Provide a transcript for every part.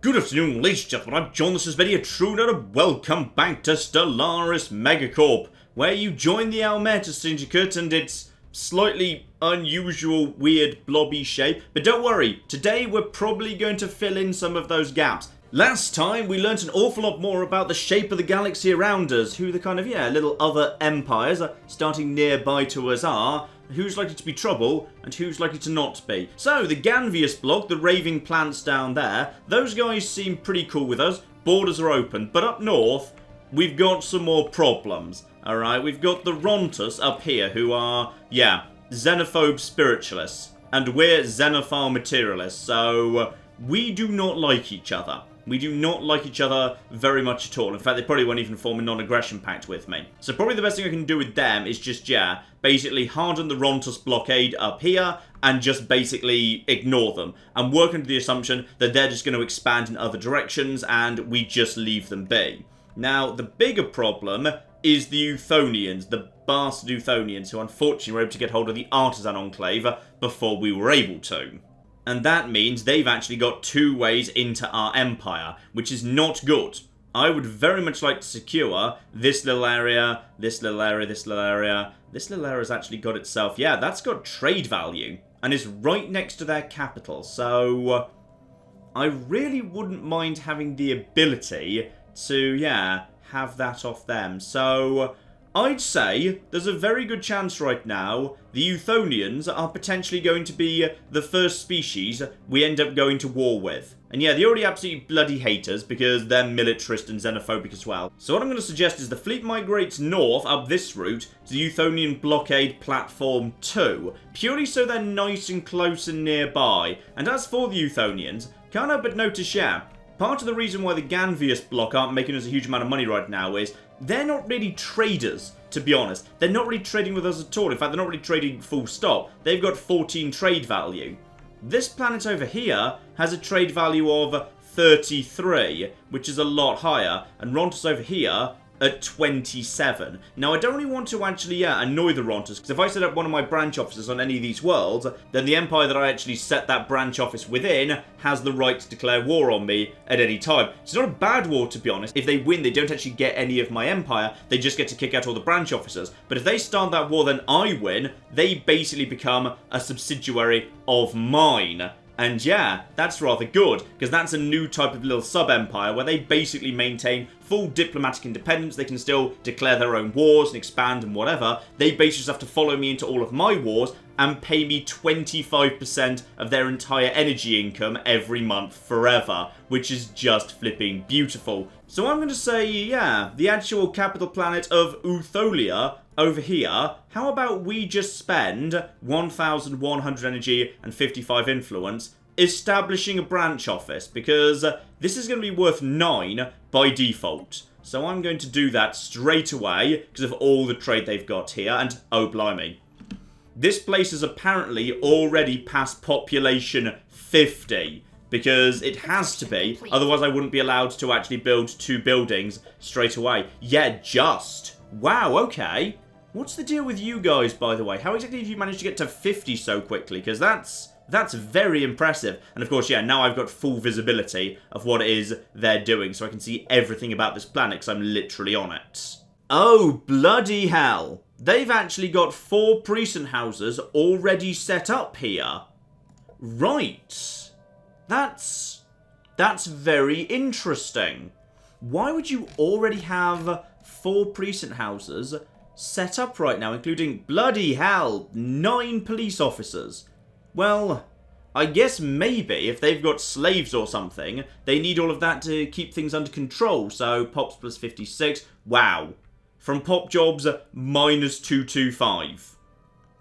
Good afternoon, ladies and gentlemen, I'm John, this is Betty, a true nerd, and welcome back to Stellaris MegaCorp, where you join the Aumenta Syndicate and its slightly unusual, weird, blobby shape. But don't worry, today we're probably going to fill in some of those gaps. Last time, we learnt an awful lot more about the shape of the galaxy around us, who the kind of, little other empires starting nearby to us are, who's likely to be trouble, and who's likely to not be. So, the Ganvius block, the raving plants down there, those guys seem pretty cool with us, borders are open, but up north, we've got some more problems, alright? We've got the Rontus up here, who are, xenophobe spiritualists, and we're xenophile materialists, so we do not like each other. We do not like each other very much at all. In fact, they probably won't even form a non-aggression pact with me. So probably the best thing I can do with them is just, basically harden the Rontus blockade up here and just basically ignore them. And work under the assumption that they're just going to expand in other directions and we just leave them be. Now, the bigger problem is the Euthonians, the bastard Euthonians, who unfortunately were able to get hold of the Artisan Enclave before we were able to. And that means they've actually got two ways into our empire, which is not good. I would very much like to secure this little area, this little area, this little area. This little area's actually got itself, that's got trade value, and is right next to their capital, so I really wouldn't mind having the ability to, have that off them. So I'd say there's a very good chance right now the Euthonians are potentially going to be the first species we end up going to war with. And they're already absolutely bloody haters because they're militarist and xenophobic as well. So what I'm going to suggest is the fleet migrates north up this route to the Euthonian Blockade Platform 2, purely so they're nice and close and nearby. And as for the Euthonians, can't help but notice, part of the reason why the Ganvius block aren't making us a huge amount of money right now is they're not really traders, to be honest. They're not really trading with us at all. In fact, they're not really trading full stop. They've got 14 trade value. This planet over here has a trade value of 33, which is a lot higher. And Rontus over here at 27. Now, I don't really want to actually, annoy the Rontus, because if I set up one of my branch offices on any of these worlds, then the empire that I actually set that branch office within has the right to declare war on me at any time. It's not a bad war, to be honest. If they win, they don't actually get any of my empire. They just get to kick out all the branch officers. But if they start that war, then I win. They basically become a subsidiary of mine. And that's rather good, because that's a new type of little sub-empire where they basically maintain full diplomatic independence. They can still declare their own wars and expand and whatever. They basically just have to follow me into all of my wars and pay me 25% of their entire energy income every month forever, which is just flipping beautiful. So I'm going to say, the actual capital planet of Eutholia over here, how about we just spend 1,100 energy and 55 influence establishing a branch office, because this is going to be worth 9 by default. So I'm going to do that straight away because of all the trade they've got here, and oh blimey. This place is apparently already past population 50. Because it has to be, otherwise I wouldn't be allowed to actually build 2 buildings straight away. Just. Wow, okay. What's the deal with you guys, by the way? How exactly have you managed to get to 50 so quickly? Because that's very impressive. And of course, now I've got full visibility of what it is they're doing, so I can see everything about this planet, because I'm literally on it. Oh, bloody hell. They've actually got 4 precinct houses already set up here. Right. That's very interesting. Why would you already have 4 precinct houses set up right now, including, bloody hell, 9 police officers? Well, I guess maybe if they've got slaves or something, they need all of that to keep things under control. So, Pops plus 56, wow. From Pop Jobs, minus 225.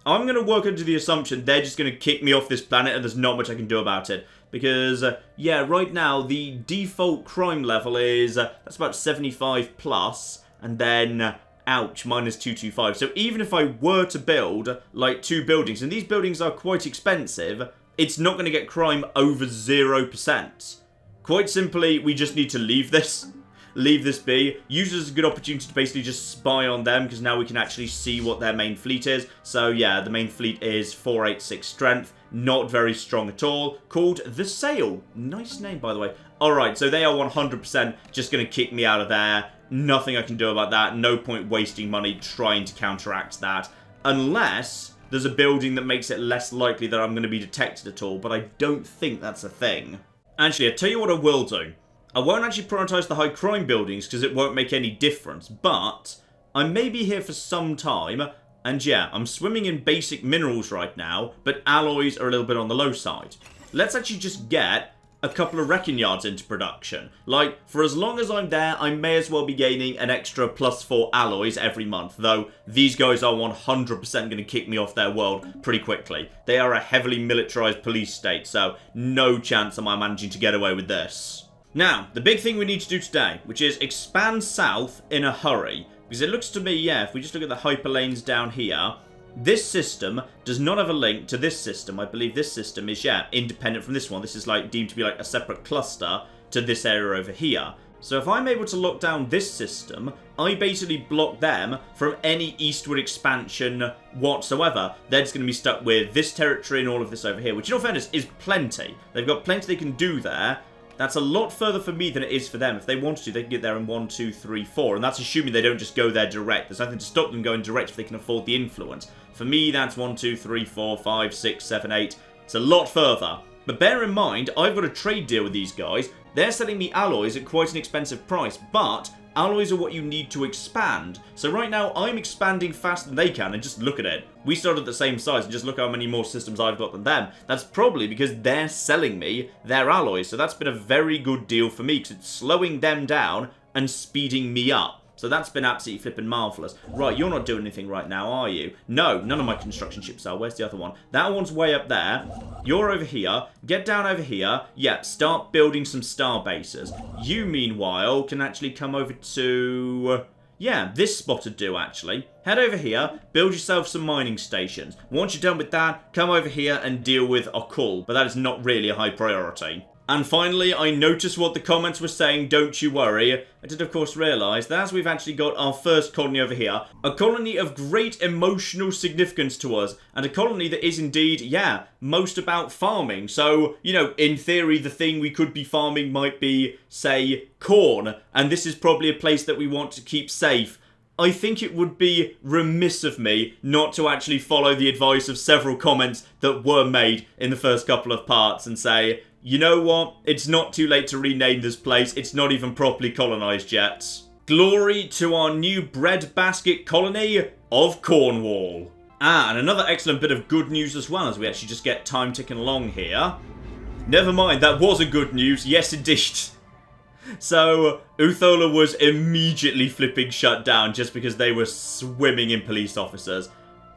I'm going to work under the assumption they're just going to kick me off this planet and there's not much I can do about it. Because, right now, the default crime level is, that's about 75 plus, and then, ouch, minus 225. So even if I were to build, 2 buildings, and these buildings are quite expensive, it's not going to get crime over 0%. Quite simply, we just need to leave this. Leave this be. Use it as a good opportunity to basically just spy on them, because now we can actually see what their main fleet is. So, the main fleet is 486 strength. not very strong at all, called The Sale. Nice name, by the way. Alright, so they are 100% just going to kick me out of there. Nothing I can do about that. No point wasting money trying to counteract that. Unless there's a building that makes it less likely that I'm going to be detected at all, but I don't think that's a thing. Actually, I'll tell you what I will do. I won't actually prioritise the high crime buildings because it won't make any difference, but I may be here for some time, and yeah, I'm swimming in basic minerals right now, but alloys are a little bit on the low side. Let's actually just get a couple of wrecking yards into production. Like, for as long as I'm there, I may as well be gaining an extra +4 alloys every month, though these guys are 100% going to kick me off their world pretty quickly. They are a heavily militarized police state, so no chance am I managing to get away with this. Now, the big thing we need to do today, which is expand south in a hurry, because it looks to me, yeah, if we just look at the hyperlanes down here, this system does not have a link to this system. I believe this system is, yeah, independent from this one. This is like deemed to be like a separate cluster to this area over here. So if I'm able to lock down this system, I basically block them from any eastward expansion whatsoever. They're just going to be stuck with this territory and all of this over here, which in all fairness is plenty. They've got plenty they can do there. That's a lot further for me than it is for them. If they wanted to, they can get there in 1, 2, 3, 4. And that's assuming they don't just go there direct. There's nothing to stop them going direct if they can afford the influence. For me, that's 1, 2, 3, 4, 5, 6, 7, 8. It's a lot further. But bear in mind, I've got a trade deal with these guys. They're selling me alloys at quite an expensive price, but alloys are what you need to expand. So right now, I'm expanding faster than they can, and just look at it. We started at the same size, and just look how many more systems I've got than them. That's probably because they're selling me their alloys, so that's been a very good deal for me, because it's slowing them down and speeding me up. So that's been absolutely flipping marvellous. Right, you're not doing anything right now, are you? No, none of my construction ships are. Where's the other one? That one's way up there. You're over here. Get down over here. Yeah, start building some star bases. You, meanwhile, can actually come over to... yeah, this spot would do, actually. Head over here, build yourself some mining stations. Once you're done with that, come over here and deal with Okul. But that is not really a high priority. And finally, I noticed what the comments were saying, don't you worry. I did, of course, realise that as we've actually got our first colony over here, a colony of great emotional significance to us, and a colony that is indeed, yeah, most about farming. So, you know, in theory, the thing we could be farming might be, say, corn, and this is probably a place that we want to keep safe. I think it would be remiss of me not to actually follow the advice of several comments that were made in the first couple of parts and say, you know what? It's not too late to rename this place. It's not even properly colonised yet. Glory to our new breadbasket colony of Cornwall. Ah, and another excellent bit of good news as well, as we actually just get time ticking along here. Never mind, that was a good news. Yes, indeed. So, Uthola was immediately flipping shut down just because they were swimming in police officers.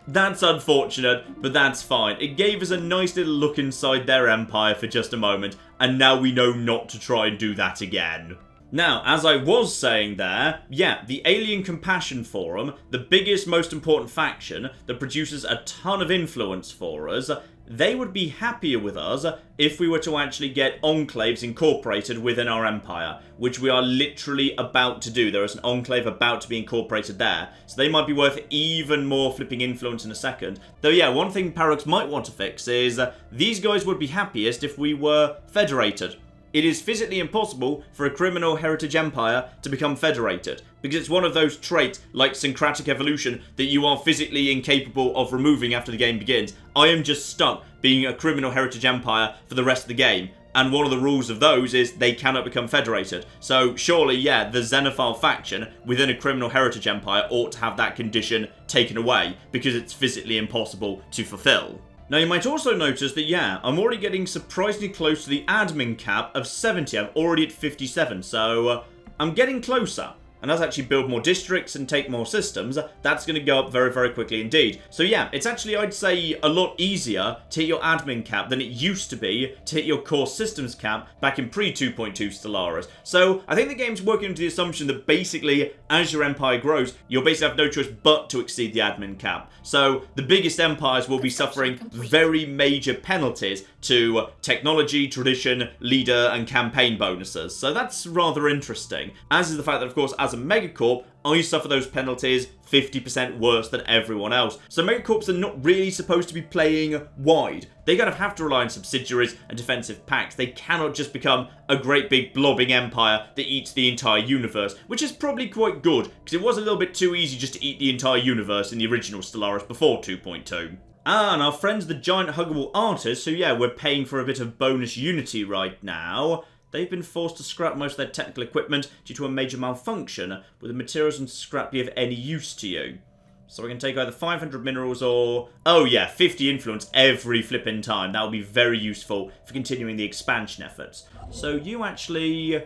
That's unfortunate, but that's fine. It gave us a nice little look inside their empire for just a moment, and now we know not to try and do that again. Now, as I was saying there, yeah, the Alien Compassion Forum, the biggest, most important faction that produces a ton of influence for us, they would be happier with us if we were to actually get enclaves incorporated within our empire, which we are literally about to do. There is an enclave about to be incorporated there, so they might be worth even more flipping influence in a second. Though yeah, one thing Paradox might want to fix is these guys would be happiest if we were federated. It is physically impossible for a criminal heritage empire to become federated, because it's one of those traits, like syncretic evolution, that you are physically incapable of removing after the game begins. I am just stuck being a criminal heritage empire for the rest of the game, and one of the rules of those is they cannot become federated. So surely, yeah, the Xenophile faction within a criminal heritage empire ought to have that condition taken away, because it's physically impossible to fulfill. Now, you might also notice that, yeah, I'm already getting surprisingly close to the admin cap of 70. I'm already at 57, so I'm getting closer. And as I actually build more districts and take more systems, that's going to go up very, very quickly indeed. So yeah, it's actually, I'd say, a lot easier to hit your admin cap than it used to be to hit your core systems cap back in pre-2.2 Stellaris. So I think the game's working into the assumption that basically, as your empire grows, you'll basically have no choice but to exceed the admin cap. So the biggest empires will be suffering very major penalties to technology, tradition, leader, and campaign bonuses. So that's rather interesting. As is the fact that, of course, as as a MegaCorp, I suffer those penalties 50% worse than everyone else. So MegaCorps are not really supposed to be playing wide. They kind of have to rely on subsidiaries and defensive pacts. They cannot just become a great big blobbing empire that eats the entire universe, which is probably quite good, because it was a little bit too easy just to eat the entire universe in the original Stellaris before 2.2. And our friends the giant huggable artists, who yeah, we're paying for a bit of bonus unity right now, they've been forced to scrap most of their technical equipment due to a major malfunction, with the materials and scrap be of any use to you. So we can take either 500 minerals or, oh yeah, 50 influence every flipping time. That will be very useful for continuing the expansion efforts. So you actually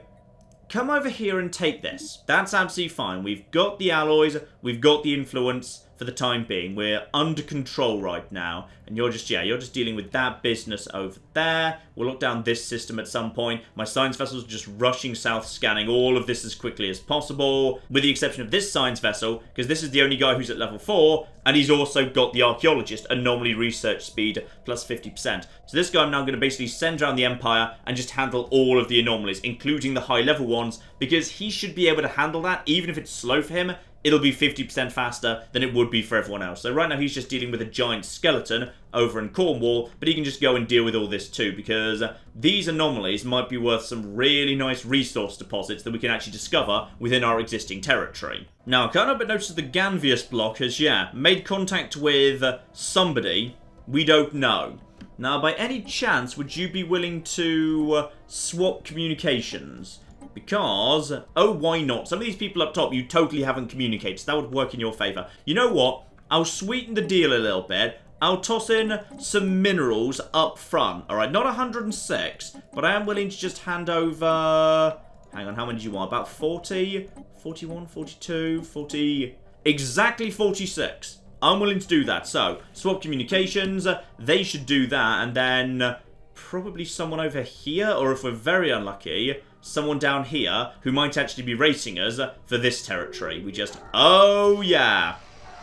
come over here and take this. That's absolutely fine. We've got the alloys, we've got the influence for the time being. We're under control right now. And you're just, yeah, you're just dealing with that business over there. We'll look down this system at some point. My science vessels are just rushing south, scanning all of this as quickly as possible. With the exception of this science vessel, because this is the only guy who's at level 4. And he's also got the archaeologist, anomaly research speed plus 50%. So this guy I'm now going to basically send around the Empire and just handle all of the anomalies, including the high level ones, because he should be able to handle that, even if it's slow for him. It'll be 50% faster than it would be for everyone else. So right now he's just dealing with a giant skeleton over in Cornwall, but he can just go and deal with all this too, because these anomalies might be worth some really nice resource deposits that we can actually discover within our existing territory. Now, I can't help but notice the Ganvius block has, yeah, made contact with somebody we don't know. Now, by any chance, would you be willing to swap communications? Because, oh, why not? Some of these people up top you totally haven't communicated, so that would work in your favour. You know what? I'll sweeten the deal a little bit. I'll toss in some minerals up front. Alright, not 106, but I am willing to just hand over... Hang on, how many do you want? About 40? 41, 42, 40... Exactly 46. I'm willing to do that. So, swap communications, they should do that, and then probably someone over here, or if we're very unlucky, someone down here who might actually be racing us for this territory. We just... Oh, yeah.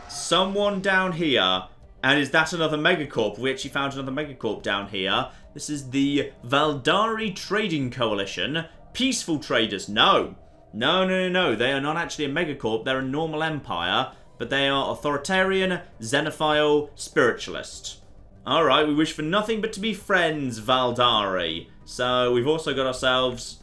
Someone down here. And is that another MegaCorp? We actually found another MegaCorp down here. This is the Valdari Trading Coalition. Peaceful traders. No. No, no, no, no. They are not actually a MegaCorp. They're a normal empire. But they are authoritarian, xenophile, spiritualist. Alright, we wish for nothing but to be friends, Valdari. So, we've also got ourselves...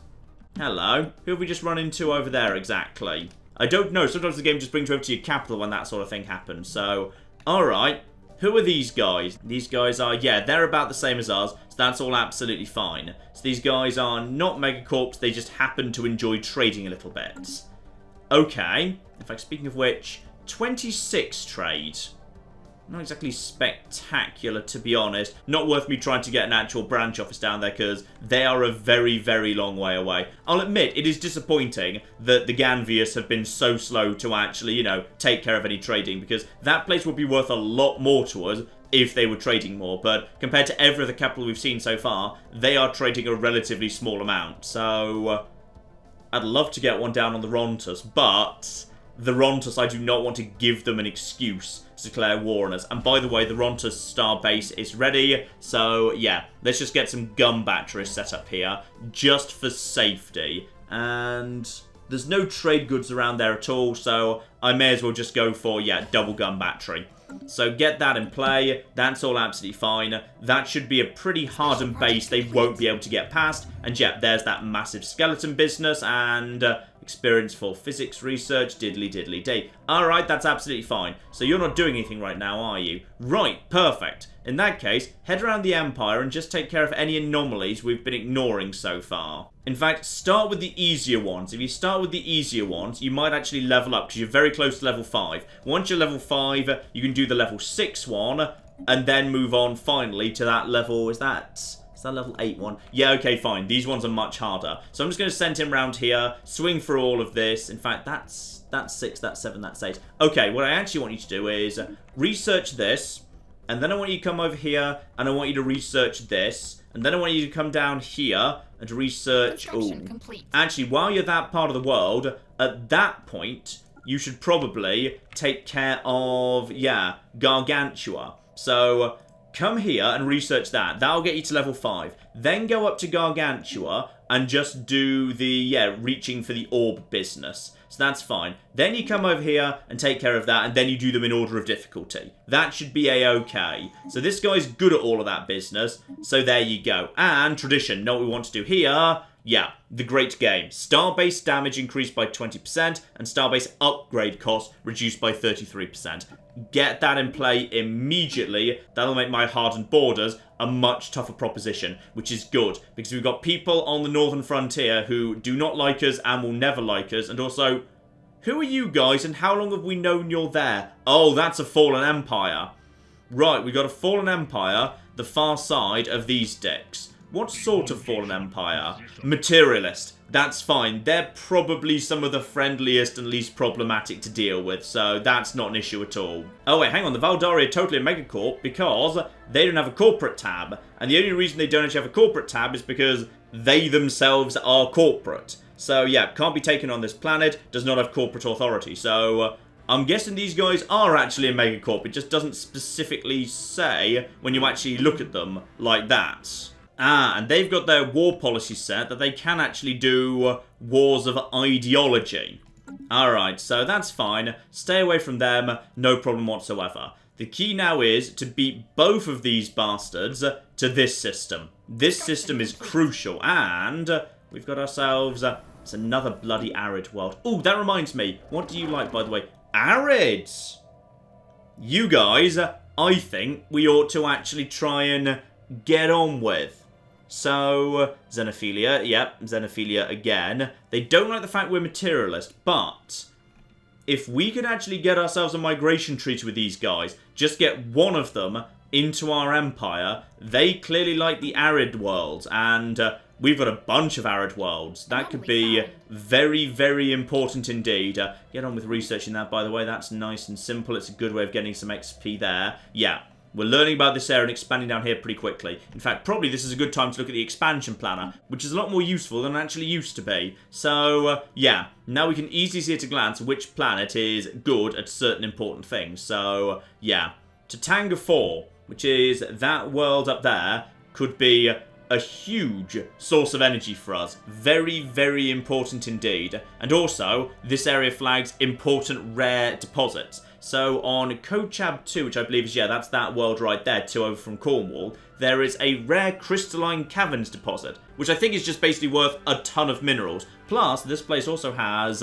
Hello. Who have we just run into over there exactly? I don't know. Sometimes the game just brings you over to your capital when that sort of thing happens. So, alright. Who are these guys? These guys are, yeah, they're about the same as us. So that's all absolutely fine. So these guys are not MegaCorps. They just happen to enjoy trading a little bit. Okay. In fact, speaking of which, 26 trade. Not exactly spectacular, to be honest. Not worth me trying to get an actual branch office down there, because they are a very, very long way away. I'll admit, it is disappointing that the Ganvius have been so slow to actually, you know, take care of any trading, because that place would be worth a lot more to us if they were trading more. But compared to every other capital we've seen so far, they are trading a relatively small amount. So, I'd love to get one down on the Rontus, but... the Rontus, I do not want to give them an excuse to declare war on us. And by the way, the Rontus star base is ready. So, yeah, let's just get some gun batteries set up here, just for safety. And there's no trade goods around there at all, so I may as well just go for, yeah, double gun battery. So get that in play. That's all absolutely fine. That should be a pretty hardened base they won't be able to get past. And yeah, there's that massive skeleton business and experience for physics research, diddly diddly day. Alright, that's absolutely fine. So you're not doing anything right now, are you? Right, perfect. In that case, head around the Empire and just take care of any anomalies we've been ignoring so far. In fact, start with the easier ones. If you start with the easier ones, you might actually level up because you're very close to level 5. Once you're level 5, you can do the level 6 one and then move on finally to that level, is that level 8 one? Yeah, okay, fine. These ones are much harder. So I'm just going to send him around here, swing through all of this. In fact, that's 6, that's 7, that's 8. Okay, what I actually want you to do is research this, and then I want you to come over here, and I want you to research this, and then I want you to come down here and research... Actually, while you're that part of the world, at that point, you should probably take care of, yeah, Gargantua. So... come here and research that. That'll get you to level 5. Then go up to Gargantua and just do the, reaching for the orb business. So that's fine. Then you come over here and take care of that, and then you do them in order of difficulty. That should be a-okay. So this guy's good at all of that business, so there you go. And tradition, know what we want to do here? Yeah, the great game. Star-based damage increased by 20%, and star-based upgrade cost reduced by 33%. Get that in play immediately. That'll make my hardened borders a much tougher proposition, which is good, because we've got people on the northern frontier who do not like us and will never like us, and also, who are you guys and how long have we known you're there? Oh, that's a fallen empire. Right, we got a fallen empire, the far side of these decks. What sort of fallen empire? Materialist. That's fine. They're probably some of the friendliest and least problematic to deal with, so that's not an issue at all. Oh wait, hang on. The Valdari are totally a MegaCorp because they don't have a corporate tab. And the only reason they don't actually have a corporate tab is because they themselves are corporate. So yeah, can't be taken on this planet, does not have corporate authority. So I'm guessing these guys are actually a MegaCorp. It just doesn't specifically say when you actually look at them like that. Ah, and they've got their war policy set that they can actually do wars of ideology. Alright, so that's fine. Stay away from them, no problem whatsoever. The key now is to beat both of these bastards to this system. This system is crucial, and we've got ourselves... it's another bloody arid world. Oh, that reminds me. What do you like, by the way? Arids! You guys, I think we ought to actually try and get on with. So, xenophilia, yep, xenophilia again. They don't like the fact we're materialist, but if we could actually get ourselves a migration treaty with these guys, just get one of them into our empire, they clearly like the arid worlds, and we've got a bunch of arid worlds. That could be very, very important indeed. Get on with researching that, by the way. That's nice and simple. It's a good way of getting some XP there. Yeah. We're learning about this area and expanding down here pretty quickly. In fact, probably this is a good time to look at the expansion planner, which is a lot more useful than it actually used to be. So, yeah, now we can easily see at a glance which planet is good at certain important things. So, yeah, Tatanga 4, which is that world up there, could be a huge source of energy for us. Very, very important indeed. And also, this area flags important rare deposits. So on Kochab 2, which I believe is, yeah, that's that world right there, 2 over from Cornwall, there is a rare crystalline caverns deposit, which I think is just basically worth a ton of minerals. Plus, this place also has,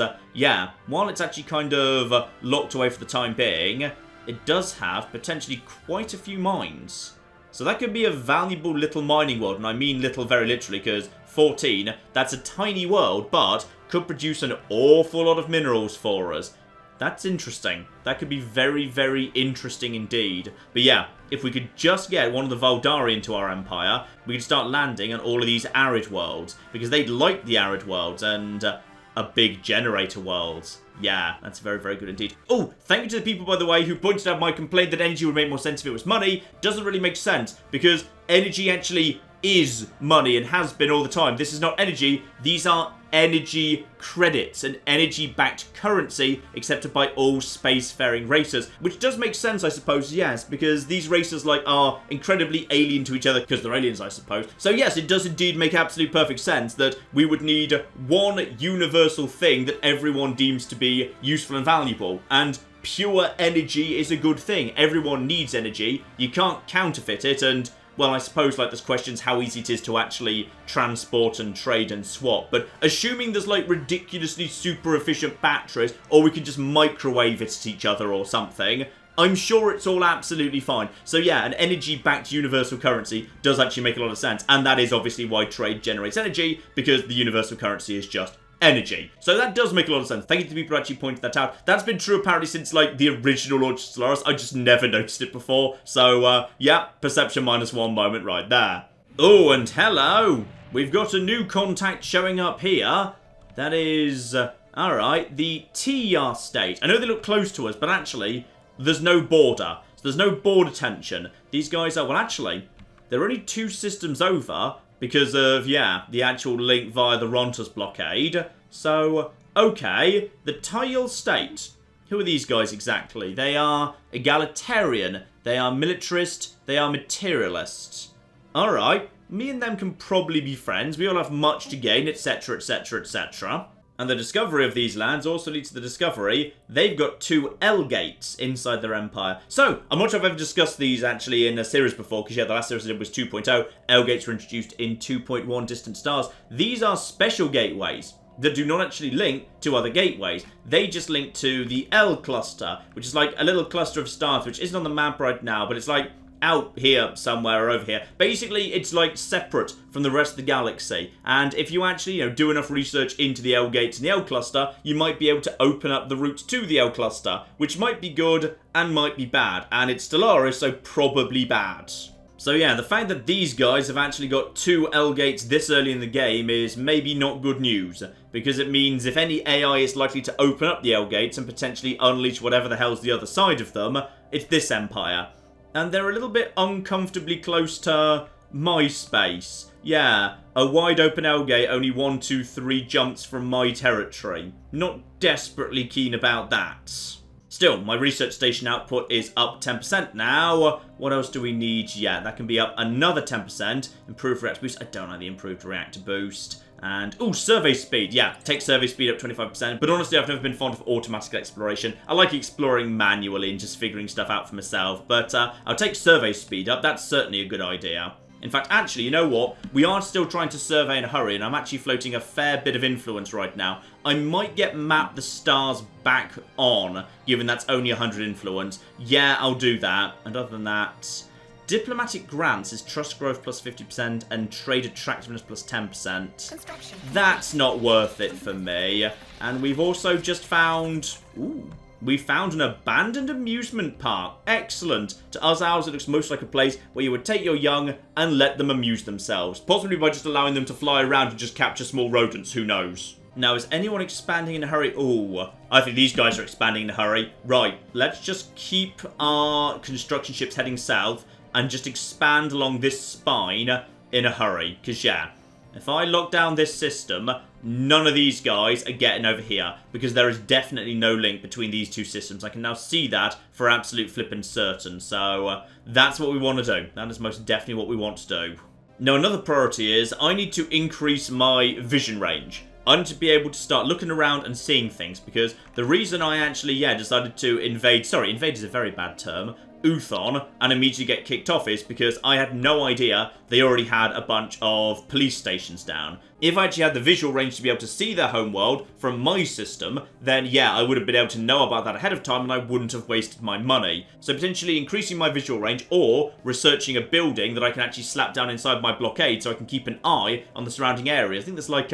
while it's actually kind of locked away for the time being, it does have potentially quite a few mines. So that could be a valuable little mining world, and I mean little very literally, because 14, that's a tiny world, but could produce an awful lot of minerals for us. That's interesting. That could be very, very interesting indeed. But yeah, if we could just get one of the Valdari into our empire, we could start landing on all of these arid worlds, because they'd like the arid worlds and a big generator worlds. Yeah, that's very, very good indeed. Oh, thank you to the people, by the way, who pointed out my complaint that energy would make more sense if it was money. Doesn't really make sense, because energy actually is money and has been all the time. This is not energy. These are energy credits, an energy-backed currency accepted by all spacefaring racers, which does make sense, I suppose, yes, because these racers, like, are incredibly alien to each other, because they're aliens, I suppose. So yes, it does indeed make absolute perfect sense that we would need one universal thing that everyone deems to be useful and valuable, and pure energy is a good thing. Everyone needs energy, you can't counterfeit it, and well, I suppose, like, there's questions how easy it is to actually transport and trade and swap. But assuming there's, like, ridiculously super efficient batteries, or we can just microwave it at each other or something, I'm sure it's all absolutely fine. So yeah, an energy-backed universal currency does actually make a lot of sense. And that is obviously why trade generates energy, because the universal currency is just energy. So that does make a lot of sense. Thank you to the people who actually pointed that out. That's been true apparently since, like, the original launch of Stellaris. I just never noticed it before. So, yeah, perception -1 moment right there. Oh, and hello! We've got a new contact showing up here. That is, alright, the TR state. I know they look close to us, but actually, there's no border. So there's no border tension. These guys are, well, actually, they're only 2 systems over, because of, yeah, the actual link via the Rontas blockade. So, okay, the Tile State. Who are these guys exactly? They are egalitarian. They are militarist. They are materialist. Alright, me and them can probably be friends. We all have much to gain, etc, etc, etc. And the discovery of these lands also leads to the discovery they've got 2 L-gates inside their empire. So, I'm not sure if I've ever discussed these actually in a series before, because yeah, the last series I did was 2.0. L-gates were introduced in 2.1 Distant Stars. These are special gateways that do not actually link to other gateways. They just link to the L cluster, which is like a little cluster of stars, which isn't on the map right now, but it's like out here somewhere or over here. Basically, it's like separate from the rest of the galaxy. And if you actually, do enough research into the L gates and the L cluster, you might be able to open up the route to the L cluster, which might be good and might be bad. And it's Stellaris, so probably bad. So yeah, the fact that these guys have actually got 2 L gates this early in the game is maybe not good news, because it means if any AI is likely to open up the L gates and potentially unleash whatever the hell's the other side of them, it's this empire. And they're a little bit uncomfortably close to my space. Yeah, a wide open L gate, only 1, 2, 3 jumps from my territory. Not desperately keen about that. Still, my research station output is up 10% now. What else do we need? Yeah, that can be up another 10%. Improved reactor boost. I don't like the improved reactor boost. And, ooh, survey speed. Yeah, take survey speed up 25%. But honestly, I've never been fond of automatic exploration. I like exploring manually and just figuring stuff out for myself. But I'll take survey speed up. That's certainly a good idea. In fact, actually, you know what? We are still trying to survey in a hurry, and I'm actually floating a fair bit of influence right now. I might get Map the Stars back on, given that's only 100 influence. Yeah, I'll do that. And other than that, diplomatic grants is trust growth plus 50% and trade attractiveness plus 10%. That's not worth it for me. And we've also just found... Ooh. We found an abandoned amusement park. Excellent. To us owls, it looks most like a place where you would take your young and let them amuse themselves. Possibly by just allowing them to fly around and just capture small rodents. Who knows? Now, is anyone expanding in a hurry? Ooh, I think these guys are expanding in a hurry. Right, let's just keep our construction ships heading south and just expand along this spine in a hurry. Because, yeah, if I lock down this system, none of these guys are getting over here, because there is definitely no link between these two systems. I can now see that for absolute flippin' certain. So that's what we want to do. That is most definitely what we want to do. Now, another priority is I need to increase my vision range. I need to be able to start looking around and seeing things, because the reason I actually, decided to invade is a very bad term, Uthon, and immediately get kicked off is because I had no idea they already had a bunch of police stations down. If I actually had the visual range to be able to see their homeworld from my system, then yeah, I would have been able to know about that ahead of time and I wouldn't have wasted my money. So potentially increasing my visual range or researching a building that I can actually slap down inside my blockade so I can keep an eye on the surrounding area. I think there's like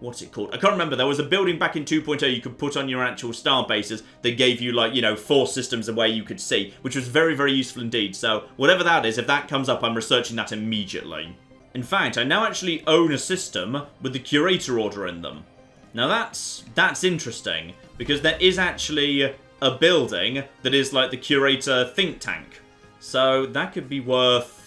what's it called? I can't remember. There was a building back in 2.0 you could put on your actual star bases that gave you, like, 4 systems away you could see, which was very, very useful indeed. So, whatever that is, if that comes up, I'm researching that immediately. In fact, I now actually own a system with the Curator Order in them. Now, that's interesting, because there is actually a building that is like the Curator think tank. So, that could be worth...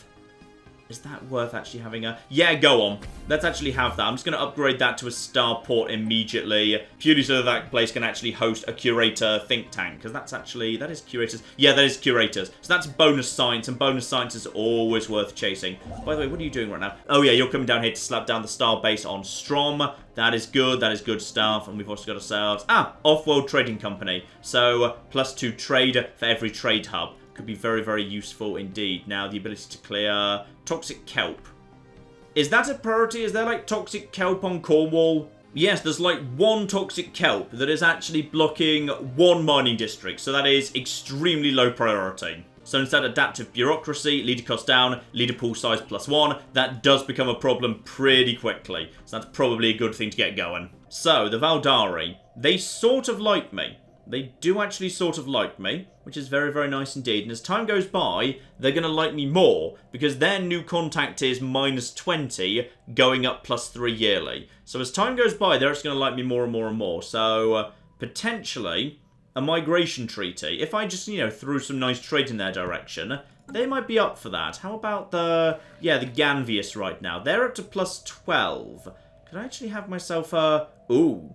Is that worth actually having a... Yeah, go on. Let's actually have that. I'm just going to upgrade that to a starport immediately, purely so that place can actually host a curator think tank, because that's actually... That is curators. Yeah, that is curators. So that's bonus science, and bonus science is always worth chasing. By the way, what are you doing right now? Oh yeah, you're coming down here to slap down the star base on Strom. That is good stuff. And we've also got ourselves... Off-world trading company. So, +2 trade for every trade hub. Could be very, very useful indeed. Now, the ability to clear toxic kelp. Is that a priority? Is there, like, toxic kelp on Cornwall? Yes, there's, like, 1 toxic kelp that is actually blocking 1 mining district. So that is extremely low priority. So instead, adaptive bureaucracy, leader cost down, leader pool size +1. That does become a problem pretty quickly. So that's probably a good thing to get going. So, the Valdari. They sort of like me. They do actually sort of like me, which is very, very nice indeed. And as time goes by, they're going to like me more, because their new contact is -20, going up +3 yearly. So as time goes by, they're just going to like me more and more and more. So, potentially, a migration treaty. If I just, threw some nice trade in their direction, they might be up for that. How about the Ganvius right now? They're up to +12. Could I actually have myself a... Ooh.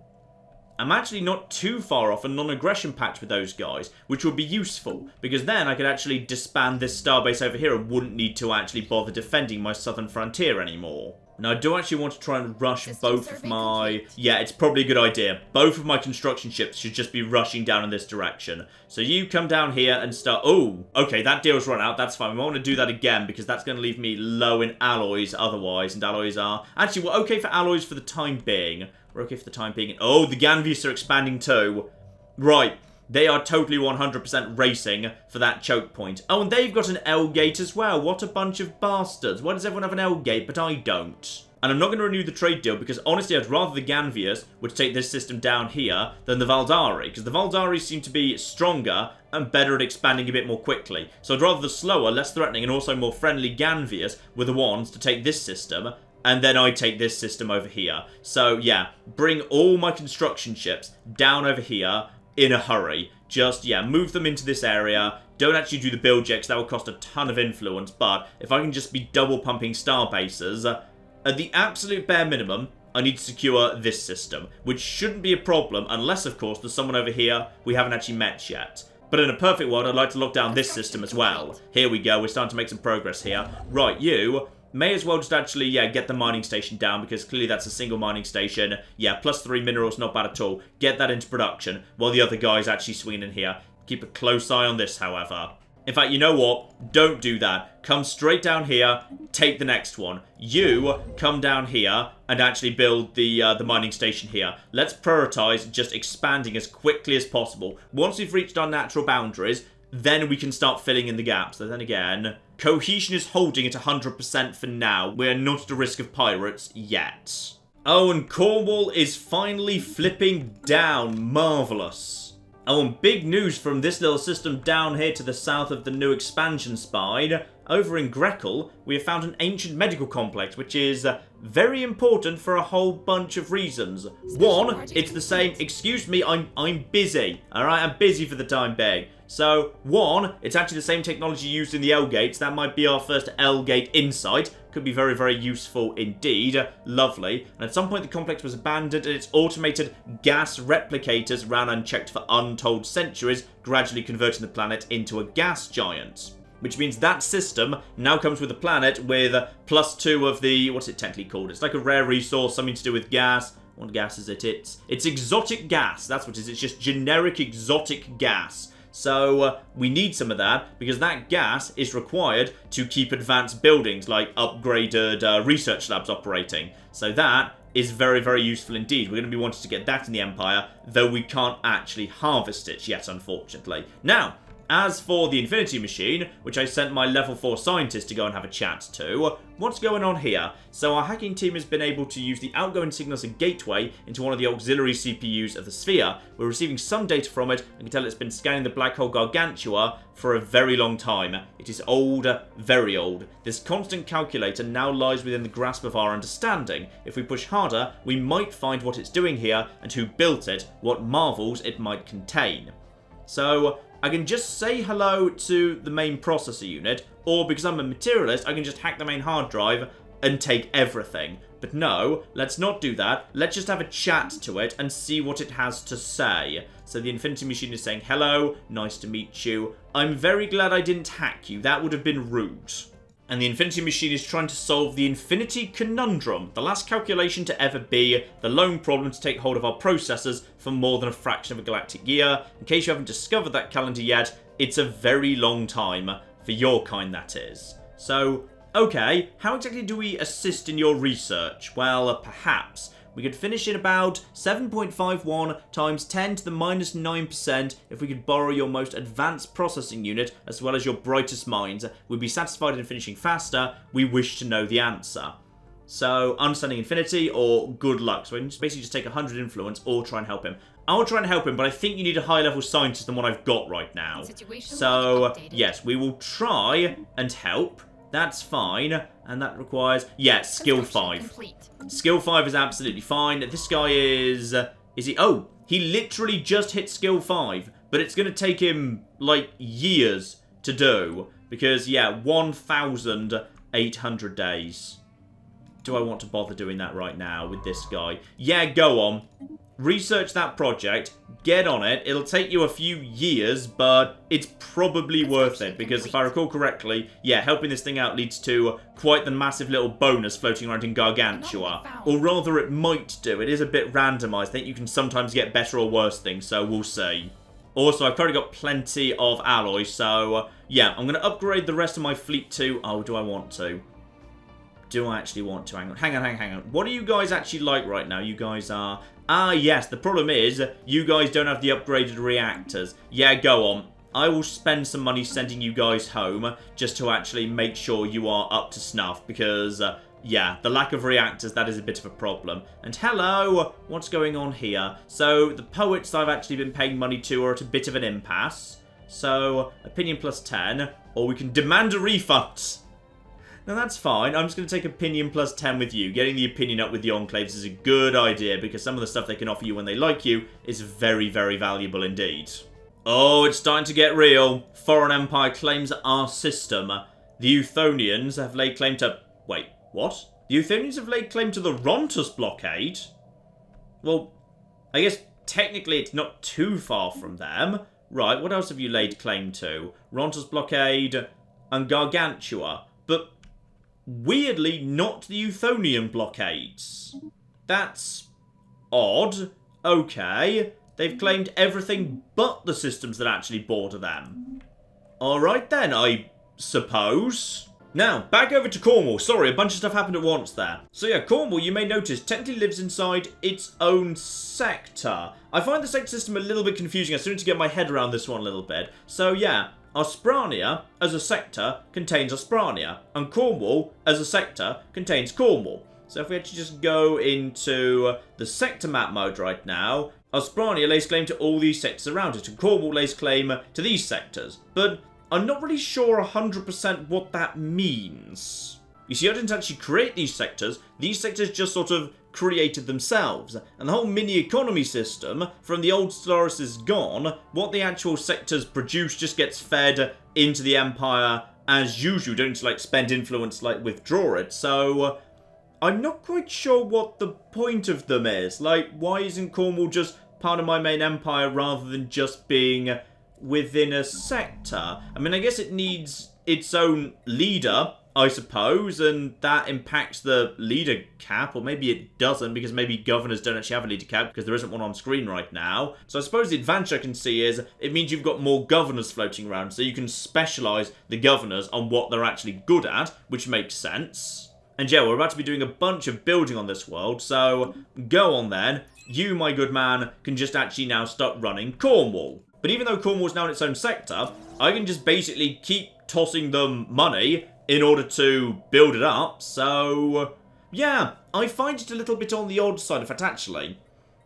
I'm actually not too far off a non-aggression pact with those guys, which would be useful, because then I could actually disband this starbase over here and wouldn't need to actually bother defending my southern frontier anymore. Now, I do actually want to try and rush both of my... Complete. Yeah, it's probably a good idea. Both of my construction ships should just be rushing down in this direction. So you come down here and start... Oh, okay, that deal's run out. That's fine. We want to do that again because that's going to leave me low in alloys otherwise. And alloys are... Actually, we're okay for alloys for the time being. We're okay for the time being. Oh, the Ganvius are expanding too. Right. They are totally 100% racing for that choke point. Oh, and they've got an L gate as well. What a bunch of bastards. Why does everyone have an L gate, but I don't? And I'm not going to renew the trade deal because, honestly, I'd rather the Ganvius would take this system down here than the Valdari. Because the Valdari seem to be stronger and better at expanding a bit more quickly. So I'd rather the slower, less threatening, and also more friendly Ganvius were the ones to take this system. And then I take this system over here. So, yeah, bring all my construction ships down over here in a hurry. Just, yeah, move them into this area. Don't actually do the build yet, because that will cost a ton of influence. But if I can just be double pumping star bases, at the absolute bare minimum, I need to secure this system, which shouldn't be a problem, unless, of course, there's someone over here we haven't actually met yet. But in a perfect world, I'd like to lock down this system as well. Here we go. We're starting to make some progress here. Right, you... May as well just actually, yeah, get the mining station down, because clearly that's a single mining station. Yeah, +3 minerals, not bad at all. Get that into production, while the other guy's actually swinging in here. Keep a close eye on this, however. In fact, you know what? Don't do that. Come straight down here, take the next one. You come down here and actually build the mining station here. Let's prioritize just expanding as quickly as possible. Once we've reached our natural boundaries, then we can start filling in the gaps. So then again... Cohesion is holding at 100% for now. We're not at a risk of pirates yet. Oh, and Cornwall is finally flipping down. Marvellous. Oh, and big news from this little system down here to the south of the new expansion spine. Over in Grekel, we have found an ancient medical complex, which is very important for a whole bunch of reasons. One, it's the same... Excuse me, I'm busy. Alright, I'm busy for the time being. So, one, it's actually the same technology used in the L-gates. That might be our first L-gate insight. Could be very, very useful indeed. Lovely. And at some point, the complex was abandoned, and its automated gas replicators ran unchecked for untold centuries, gradually converting the planet into a gas giant. Which means that system now comes with a planet with +2 of the... What's it technically called? It's like a rare resource, something to do with gas. What gas is it? It's exotic gas. That's what it is. It's just generic exotic gas. So, we need some of that, because that gas is required to keep advanced buildings, like upgraded research labs operating. So that is very, very useful indeed. We're going to be wanting to get that in the Empire, though we can't actually harvest it yet, unfortunately. Now, as for the Infinity Machine, which I sent my level 4 scientist to go and have a chat to, what's going on here? So our hacking team has been able to use the outgoing signal as a gateway into one of the auxiliary CPUs of the sphere. We're receiving some data from it, and can tell it's been scanning the black hole Gargantua for a very long time. It is old, very old. This constant calculator now lies within the grasp of our understanding. If we push harder, we might find what it's doing here, and who built it, what marvels it might contain. So... I can just say hello to the main processor unit, or because I'm a materialist, I can just hack the main hard drive and take everything. But no, let's not do that. Let's just have a chat to it and see what it has to say. So the Infinity Machine is saying, hello, nice to meet you. I'm very glad I didn't hack you. That would have been rude. And the Infinity Machine is trying to solve the Infinity Conundrum, the last calculation to ever be the lone problem to take hold of our processors for more than a fraction of a galactic year. In case you haven't discovered that calendar yet, it's a very long time, for your kind that is. So, okay, how exactly do we assist in your research? Well, perhaps we could finish in about 7.51 times 10 to the minus 9% if we could borrow your most advanced processing unit as well as your brightest minds. We'd be satisfied in finishing faster. We wish to know the answer. So, understanding infinity or good luck. So we can basically just take 100 influence or try and help him. I'll try and help him, but I think you need a higher level scientist than what I've got right now. So, yes, we will try and help. That's fine. And that requires... Yeah, skill 5. Complete. Skill 5 is absolutely fine. This guy is... Is he... Oh, he literally just hit skill 5. But it's going to take him, like, years to do. Because, yeah, 1,800 days. Do I want to bother doing that right now with this guy? Yeah, go on. research that project, get on it. It'll take you a few years, but it's probably worth it, because if I recall correctly, yeah, helping this thing out leads to quite the massive little bonus floating around in Gargantua. Or rather, it might do. It is a bit randomised. I think you can sometimes get better or worse things, so we'll see. Also, I've currently got plenty of alloys, so yeah, I'm going to upgrade the rest of my fleet to... Oh, do I want to? Do I actually want to? Hang on. What are you guys actually like right now? You guys are... Ah, yes, the problem is you guys don't have the upgraded reactors. Yeah, go on. I will spend some money sending you guys home just to actually make sure you are up to snuff, because... yeah, the lack of reactors, that is a bit of a problem. And hello, what's going on here? So, the poets I've actually been paying money to are at a bit of an impasse. So, opinion plus 10, or we can demand a refund. Now, that's fine. I'm just going to take opinion plus 10 with you. Getting the opinion up with the Enclaves is a good idea, because some of the stuff they can offer you when they like you is very, very valuable indeed. Oh, it's starting to get real. Foreign Empire claims our system. The Euthonians have laid claim to... Wait. What? The Euthonians have laid claim to the Rontus blockade? Well, I guess technically it's not too far from them. Right, what else have you laid claim to? Rontus blockade and Gargantua. But weirdly, not the Euthonian blockades. That's odd. Okay. They've claimed everything but the systems that actually border them. Alright then, I suppose. Now, back over to Cornwall. Sorry, a bunch of stuff happened at once there. So yeah, Cornwall, you may notice, technically lives inside its own sector. I find the sector system a little bit confusing. I still need to get my head around this one a little bit. So yeah, Osprania, as a sector, contains Osprania. And Cornwall, as a sector, contains Cornwall. So if we actually just go into the sector map mode right now, Osprania lays claim to all these sectors around it, and Cornwall lays claim to these sectors. But I'm not really sure 100% what that means. You see, I didn't actually create these sectors just sort of created themselves. And the whole mini-economy system from the old Stellaris is gone. What the actual sectors produce just gets fed into the Empire as usual. You don't need to, like, spend influence, like, withdraw it. So, I'm not quite sure what the point of them is. Like, why isn't Cornwall just part of my main empire rather than just being within a sector? I mean, I guess it needs its own leader, I suppose, and that impacts the leader cap, or maybe it doesn't, because maybe governors don't actually have a leader cap, because there isn't one on screen right now. So I suppose the advantage I can see is it means you've got more governors floating around, so you can specialise the governors on what they're actually good at, which makes sense. And yeah, we're about to be doing a bunch of building on this world, so go on then. You, my good man, can just actually now start running Cornwall. But even though Cornwall's now in its own sector, I can just basically keep tossing them money in order to build it up. So, yeah, I find it a little bit on the odd side. In fact, actually,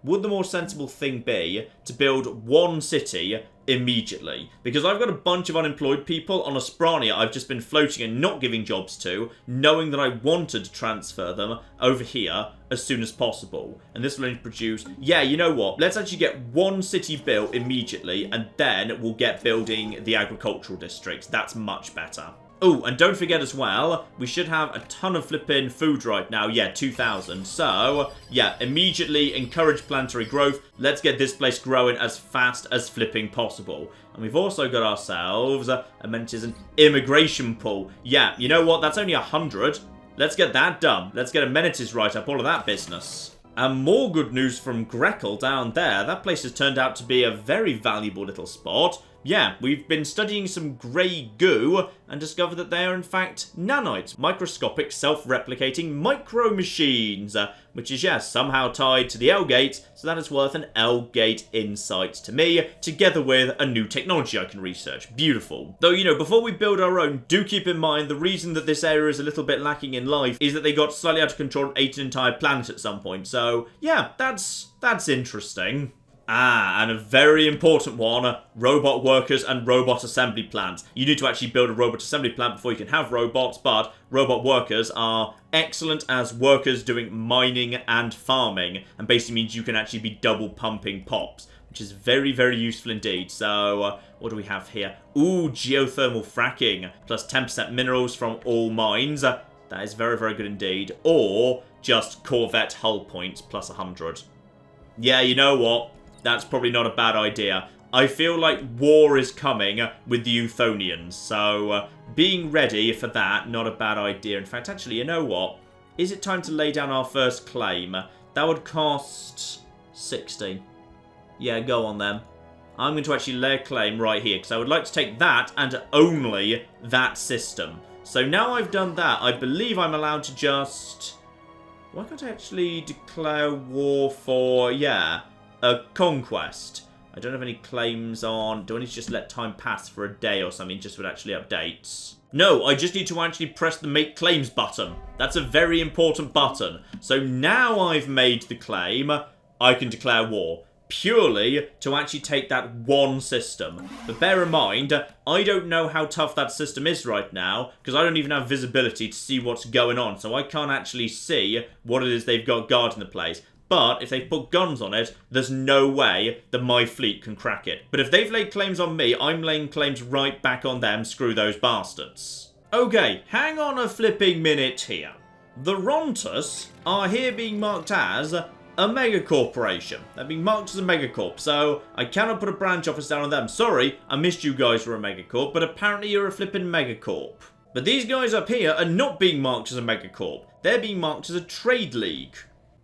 would the more sensible thing be to build one city immediately? Because I've got a bunch of unemployed people on Osprania I've just been floating and not giving jobs to, knowing that I wanted to transfer them over here as soon as possible. And this will only produce... Yeah, you know what? Let's actually get one city built immediately, and then we'll get building the agricultural districts. That's much better. Oh, and don't forget as well, we should have a ton of flipping food right now. Yeah, 2,000. So, yeah, immediately encourage planetary growth. Let's get this place growing as fast as flipping possible. And we've also got ourselves amenities and immigration pool. Yeah, you know what? That's only 100. Let's get that done. Let's get amenities right up, all of that business. And more good news from Grekel down there. That place has turned out to be a very valuable little spot. Yeah, we've been studying some grey goo and discovered that they are in fact nanites, microscopic self-replicating micro-machines, which is, yeah, somehow tied to the L-gate, so that is worth an L-gate insight to me, together with a new technology I can research. Beautiful. Though, you know, before we build our own, do keep in mind the reason that this area is a little bit lacking in life is that they got slightly out of control and ate an entire planet at some point, so, yeah, that's interesting. Ah, and a very important one, robot workers and robot assembly plants. You need to actually build a robot assembly plant before you can have robots, but robot workers are excellent as workers doing mining and farming, and basically means you can actually be double pumping pops, which is very, very useful indeed. So, what do we have here? Ooh, geothermal fracking, plus 10% minerals from all mines. That is very, very good indeed. Or just Corvette hull points, plus 100. Yeah, you know what? That's probably not a bad idea. I feel like war is coming with the Euthonians, so being ready for that, not a bad idea. In fact, actually, you know what? Is it time to lay down our first claim? That would cost 60. Yeah, go on then. I'm going to actually lay a claim right here, because I would like to take that and only that system. So now I've done that, I believe I'm allowed to just... Why can't I actually declare war for, yeah, a conquest? I don't have any claims on... Do I need to just let time pass for a day or something just would actually update? No, I just need to actually press the make claims button. That's a very important button. So now I've made the claim, I can declare war. Purely to actually take that one system. But bear in mind, I don't know how tough that system is right now, because I don't even have visibility to see what's going on, so I can't actually see what it is they've got guarding the place. But if they've put guns on it, there's no way that my fleet can crack it. But if they've laid claims on me, I'm laying claims right back on them, screw those bastards. Okay, hang on a flipping minute here. The Rontus are here being marked as a mega corporation. They're being marked as a megacorp, so I cannot put a branch office down on them. Sorry, I missed you guys were a megacorp, but apparently you're a flipping megacorp. But these guys up here are not being marked as a megacorp. They're being marked as a trade league.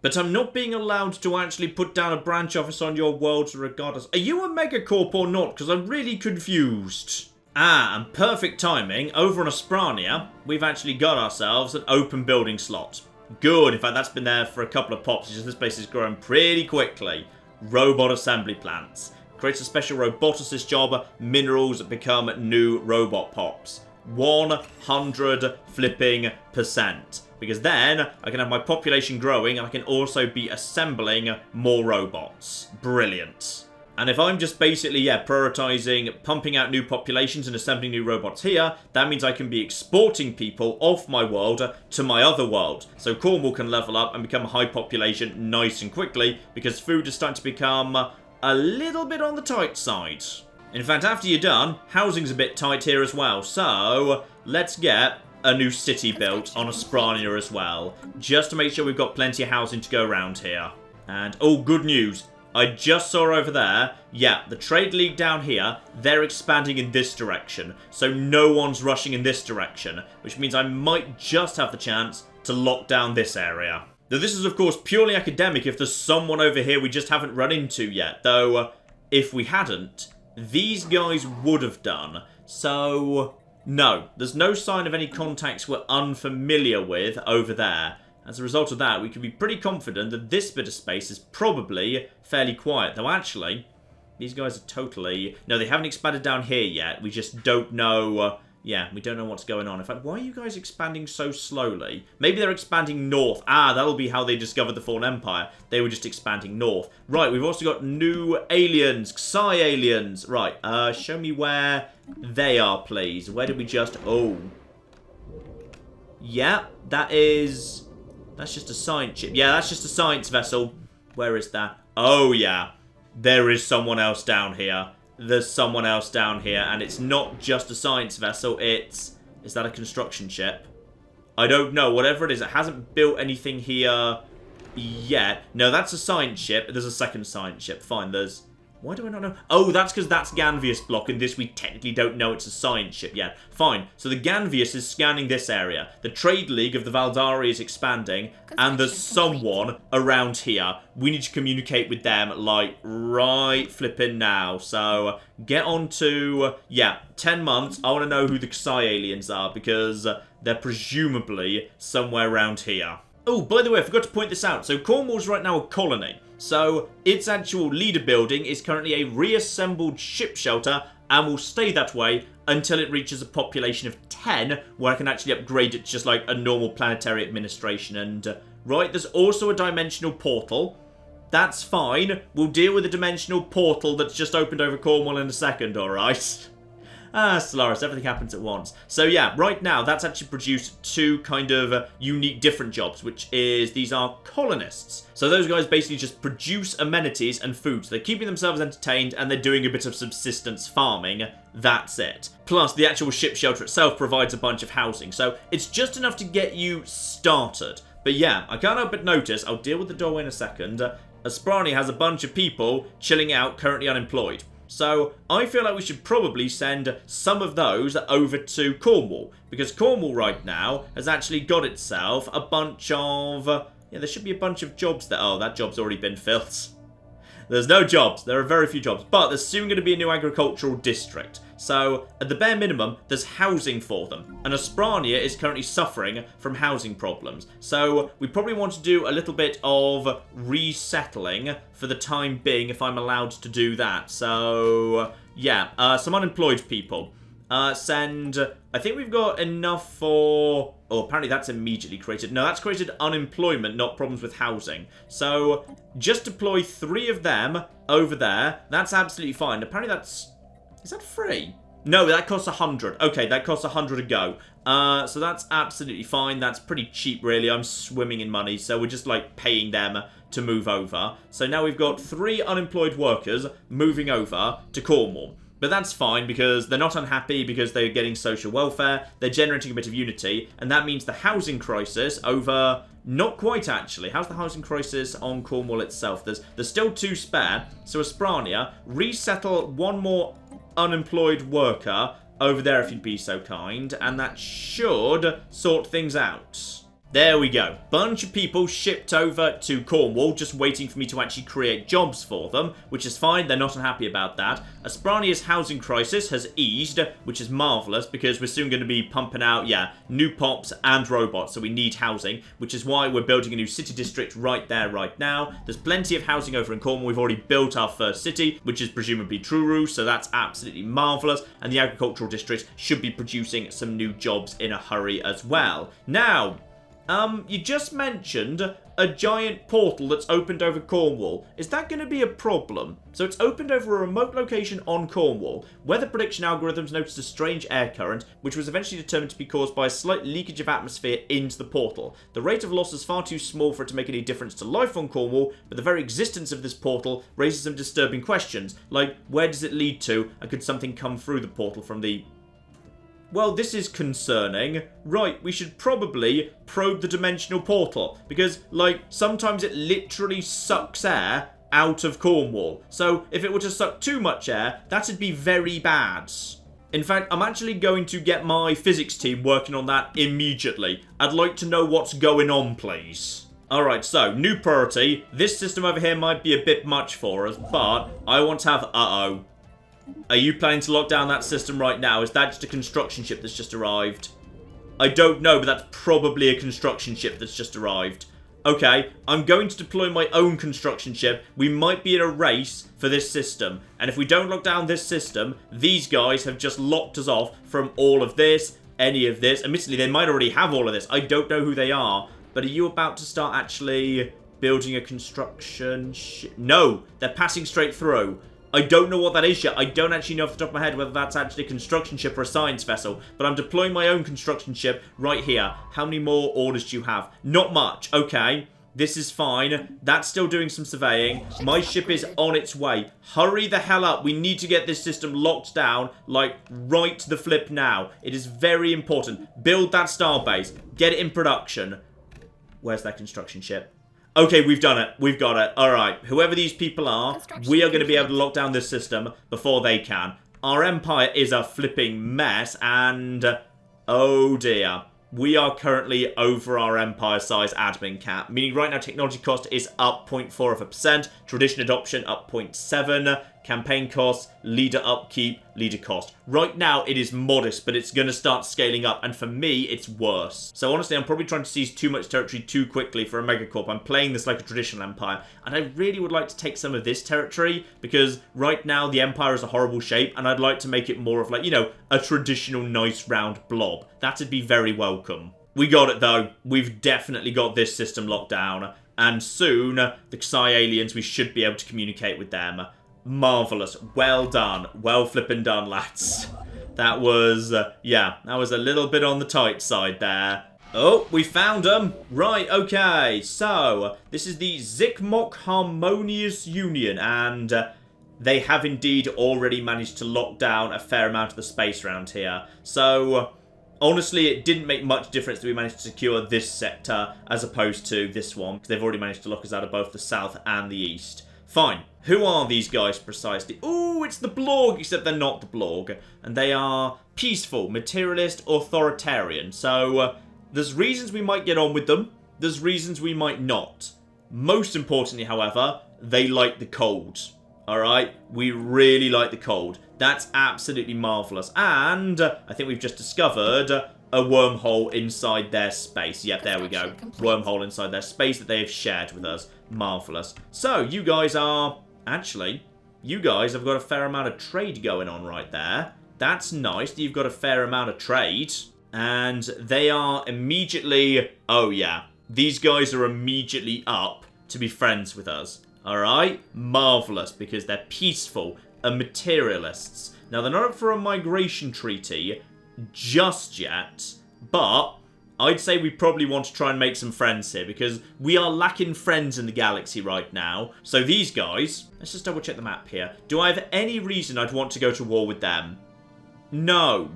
But I'm not being allowed to actually put down a branch office on your world regardless. Are you a megacorp or not? Because I'm really confused. Ah, and perfect timing. Over on Asprania, we've actually got ourselves an open building slot. Good. In fact, that's been there for a couple of pops. It's just this place is growing pretty quickly. Robot assembly plants. Creates a special roboticist job. Minerals become new robot pops. 100 flipping %. Because then I can have my population growing and I can also be assembling more robots. Brilliant. And if I'm just basically, yeah, prioritizing pumping out new populations and assembling new robots here, that means I can be exporting people off my world to my other world. So Cornwall can level up and become a high population nice and quickly because food is starting to become a little bit on the tight side. In fact, after you're done, housing's a bit tight here as well. So let's get a new city built on Asprania as well, just to make sure we've got plenty of housing to go around here. And, oh, good news. I just saw over there, yeah, the Trade League down here, they're expanding in this direction. So no one's rushing in this direction, which means I might just have the chance to lock down this area. Now, this is, of course, purely academic if there's someone over here we just haven't run into yet. Though, if we hadn't, these guys would have done. So, no, there's no sign of any contacts we're unfamiliar with over there. As a result of that, we can be pretty confident that this bit of space is probably fairly quiet. Though actually, these guys are totally... No, they haven't expanded down here yet. We just don't know... yeah, we don't know what's going on. In fact, why are you guys expanding so slowly? Maybe they're expanding north. Ah, that'll be how they discovered the Fallen Empire. They were just expanding north. Right, we've also got new aliens. Xi aliens. Right, show me where they are, please. Where did we just... Oh. Yeah, that is... That's just a science ship. Yeah, that's just a science vessel. Where is that? Oh, yeah. There is someone else down here. There's someone else down here. And it's not just a science vessel. It's... Is that a construction ship? I don't know. Whatever it is, it hasn't built anything here yet. No, that's a science ship. There's a second science ship. Fine, there's... Why do I not know? Oh, that's because that's Ganvius block, and this we technically don't know it's a science ship yet. Fine. So the Ganvius is scanning this area. The Trade League of the Valdari is expanding, and there's someone around here. We need to communicate with them, like, right flipping now. So, get on to, yeah, 10 months. I want to know who the Xi aliens are, because they're presumably somewhere around here. Oh, by the way, I forgot to point this out. So, Cornwall's right now a colony. So, its actual leader building is currently a reassembled ship shelter and will stay that way until it reaches a population of 10, where I can actually upgrade it to just like a normal planetary administration. And, right, there's also a dimensional portal. That's fine. We'll deal with the dimensional portal that's just opened over Cornwall in a second, alright? Ah, Stellaris, everything happens at once. So yeah, right now, that's actually produced two kind of unique different jobs, which is, these are colonists. So those guys basically just produce amenities and food. So they're keeping themselves entertained, and they're doing a bit of subsistence farming. That's it. Plus, the actual ship shelter itself provides a bunch of housing. So it's just enough to get you started. But yeah, I can't help but notice, I'll deal with the doorway in a second, Asprani has a bunch of people chilling out, currently unemployed. So I feel like we should probably send some of those over to Cornwall, because Cornwall right now has actually got itself a bunch of... yeah, there should be a bunch of jobs there. Oh, that job's already been filled. There's no jobs. There are very few jobs. But there's soon going to be a new agricultural district. So, at the bare minimum, there's housing for them. And Asprania is currently suffering from housing problems. So, we probably want to do a little bit of resettling for the time being, if I'm allowed to do that. So, yeah, some unemployed people. Send... I think we've got enough for... oh, apparently that's immediately created. No, that's created unemployment, not problems with housing. So, just deploy 3 of them over there. That's absolutely fine. Apparently that's... is that free? No, that costs 100. Okay, that costs 100 a go. So that's absolutely fine. That's pretty cheap, really. I'm swimming in money, so we're just, like, paying them to move over. So now we've got 3 unemployed workers moving over to Cornwall. But that's fine, because they're not unhappy, because they're getting social welfare, they're generating a bit of unity, and that means the housing crisis over... not quite, actually. How's the housing crisis on Cornwall itself? There's still 2 spare, so Asprania, resettle 1 more unemployed worker over there if you'd be so kind, and that should sort things out. There we go. Bunch of people shipped over to Cornwall, just waiting for me to actually create jobs for them, which is fine. They're not unhappy about that. Asprania's housing crisis has eased, which is marvellous, because we're soon going to be pumping out, yeah, new pops and robots, so we need housing, which is why we're building a new city district right there, right now. There's plenty of housing over in Cornwall. We've already built our first city, which is presumably Truru, so that's absolutely marvellous, and the agricultural district should be producing some new jobs in a hurry as well. Now... you just mentioned a giant portal that's opened over Cornwall. Is that going to be a problem? So it's opened over a remote location on Cornwall. Weather prediction algorithms noticed a strange air current, which was eventually determined to be caused by a slight leakage of atmosphere into the portal. The rate of loss is far too small for it to make any difference to life on Cornwall, but the very existence of this portal raises some disturbing questions, like where does it lead to, and could something come through the portal from the... well, this is concerning. Right, we should probably probe the dimensional portal, because, like, sometimes it literally sucks air out of Cornwall. So, if it were to suck too much air, that'd be very bad. In fact, I'm actually going to get my physics team working on that immediately. I'd like to know what's going on, please. Alright, so, new priority. This system over here might be a bit much for us, but I want to have... uh-oh. Are you planning to lock down that system right now? Is that just a construction ship that's just arrived? I don't know, but that's probably a construction ship that's just arrived. Okay, I'm going to deploy my own construction ship. We might be in a race for this system. And if we don't lock down this system, these guys have just locked us off from all of this, any of this. Admittedly, they might already have all of this. I don't know who they are. But are you about to start actually building a construction ship? No, they're passing straight through. I don't know what that is yet. I don't actually know off the top of my head whether that's actually a construction ship or a science vessel. But I'm deploying my own construction ship right here. How many more orders do you have? Not much. Okay. This is fine. That's still doing some surveying. My ship is on its way. Hurry the hell up. We need to get this system locked down, like, right the flip now. It is very important. Build that starbase. Get it in production. Where's that construction ship? Okay, we've done it. We've got it. Alright, whoever these people are, we are going to be able to lock down this system before they can. Our empire is a flipping mess, and... oh dear. We are currently over our empire size admin cap, meaning right now technology cost is up 0.4%, tradition adoption up 0.7%, campaign costs, leader upkeep, leader cost. Right now it is modest, but it's going to start scaling up, and for me it's worse. So honestly, I'm probably trying to seize too much territory too quickly for a megacorp. I'm playing this like a traditional empire, and I really would like to take some of this territory, because right now the empire is a horrible shape, and I'd like to make it more of, like, you know, a traditional nice round blob. That'd be very welcome. We got it though. We've definitely got this system locked down, and soon the Xi aliens, we should be able to communicate with them. Marvellous. Well done. Well flippin' done, lads. That was, yeah, that was a little bit on the tight side there. Oh, we found them. Right, okay. So, this is the Zikmok Harmonious Union, and they have indeed already managed to lock down a fair amount of the space around here. So, Honestly, it didn't make much difference that we managed to secure this sector as opposed to this one, because they've already managed to lock us out of both the south and the east. Fine. Who are these guys precisely? Ooh, it's the Blorg, except they're not the Blorg. And they are peaceful, materialist, authoritarian. So, there's reasons we might get on with them. There's reasons we might not. Most importantly, however, they like the cold. Alright? We really like the cold. That's absolutely marvellous. And I think we've just discovered a wormhole inside their space. Yep, there we go. Wormhole inside their space that they have shared with us. Marvellous. So, you guys are... Actually, you guys have got a fair amount of trade going on right there. That's nice that you've got a fair amount of trade. And they are immediately... Oh, yeah. These guys are immediately up to be friends with us. Alright? Marvellous, because they're peaceful and materialists. Now, they're not up for a migration treaty just yet, but I'd say we probably want to try and make some friends here, because we are lacking friends in the galaxy right now. So these guys, let's just double check the map here. Do I have any reason I'd want to go to war with them? No,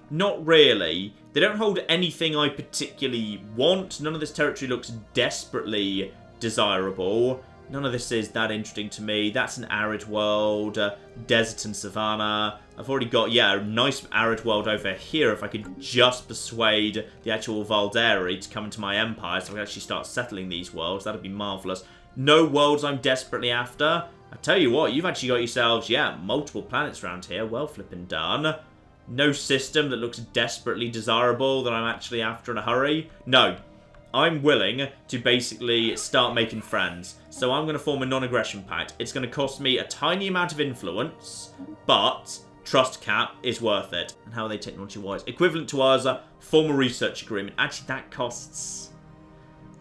not really. They don't hold anything I particularly want. None of this territory looks desperately desirable. None of this is that interesting to me. That's an arid world, desert and savanna. I've already got, yeah, a nice arid world over here. If I could just persuade the actual Valderi to come into my empire so I can actually start settling these worlds, that'd be marvellous. No worlds I'm desperately after. I tell you what, you've actually got yourselves, yeah, multiple planets around here. Well flipping done. No system that looks desperately desirable that I'm actually after in a hurry. No. I'm willing to basically start making friends. So I'm going to form a non-aggression pact. It's going to cost me a tiny amount of influence, but trust cap is worth it. And how are they technology-wise? Equivalent to us, form a research agreement. Actually, that costs...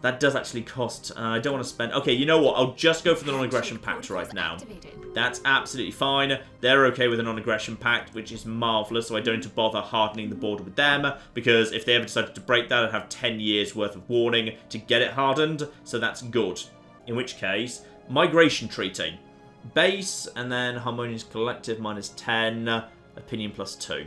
That does actually cost... I don't want to spend... Okay, you know what? I'll just go for the non-aggression pact right now. That's absolutely fine. They're okay with a non-aggression pact, which is marvellous, so I don't need to bother hardening the border with them, because if they ever decided to break that, I'd have 10 years worth of warning to get it hardened, so that's good. In which case, migration treaty. Base, and then harmonious collective minus 10, opinion plus 2.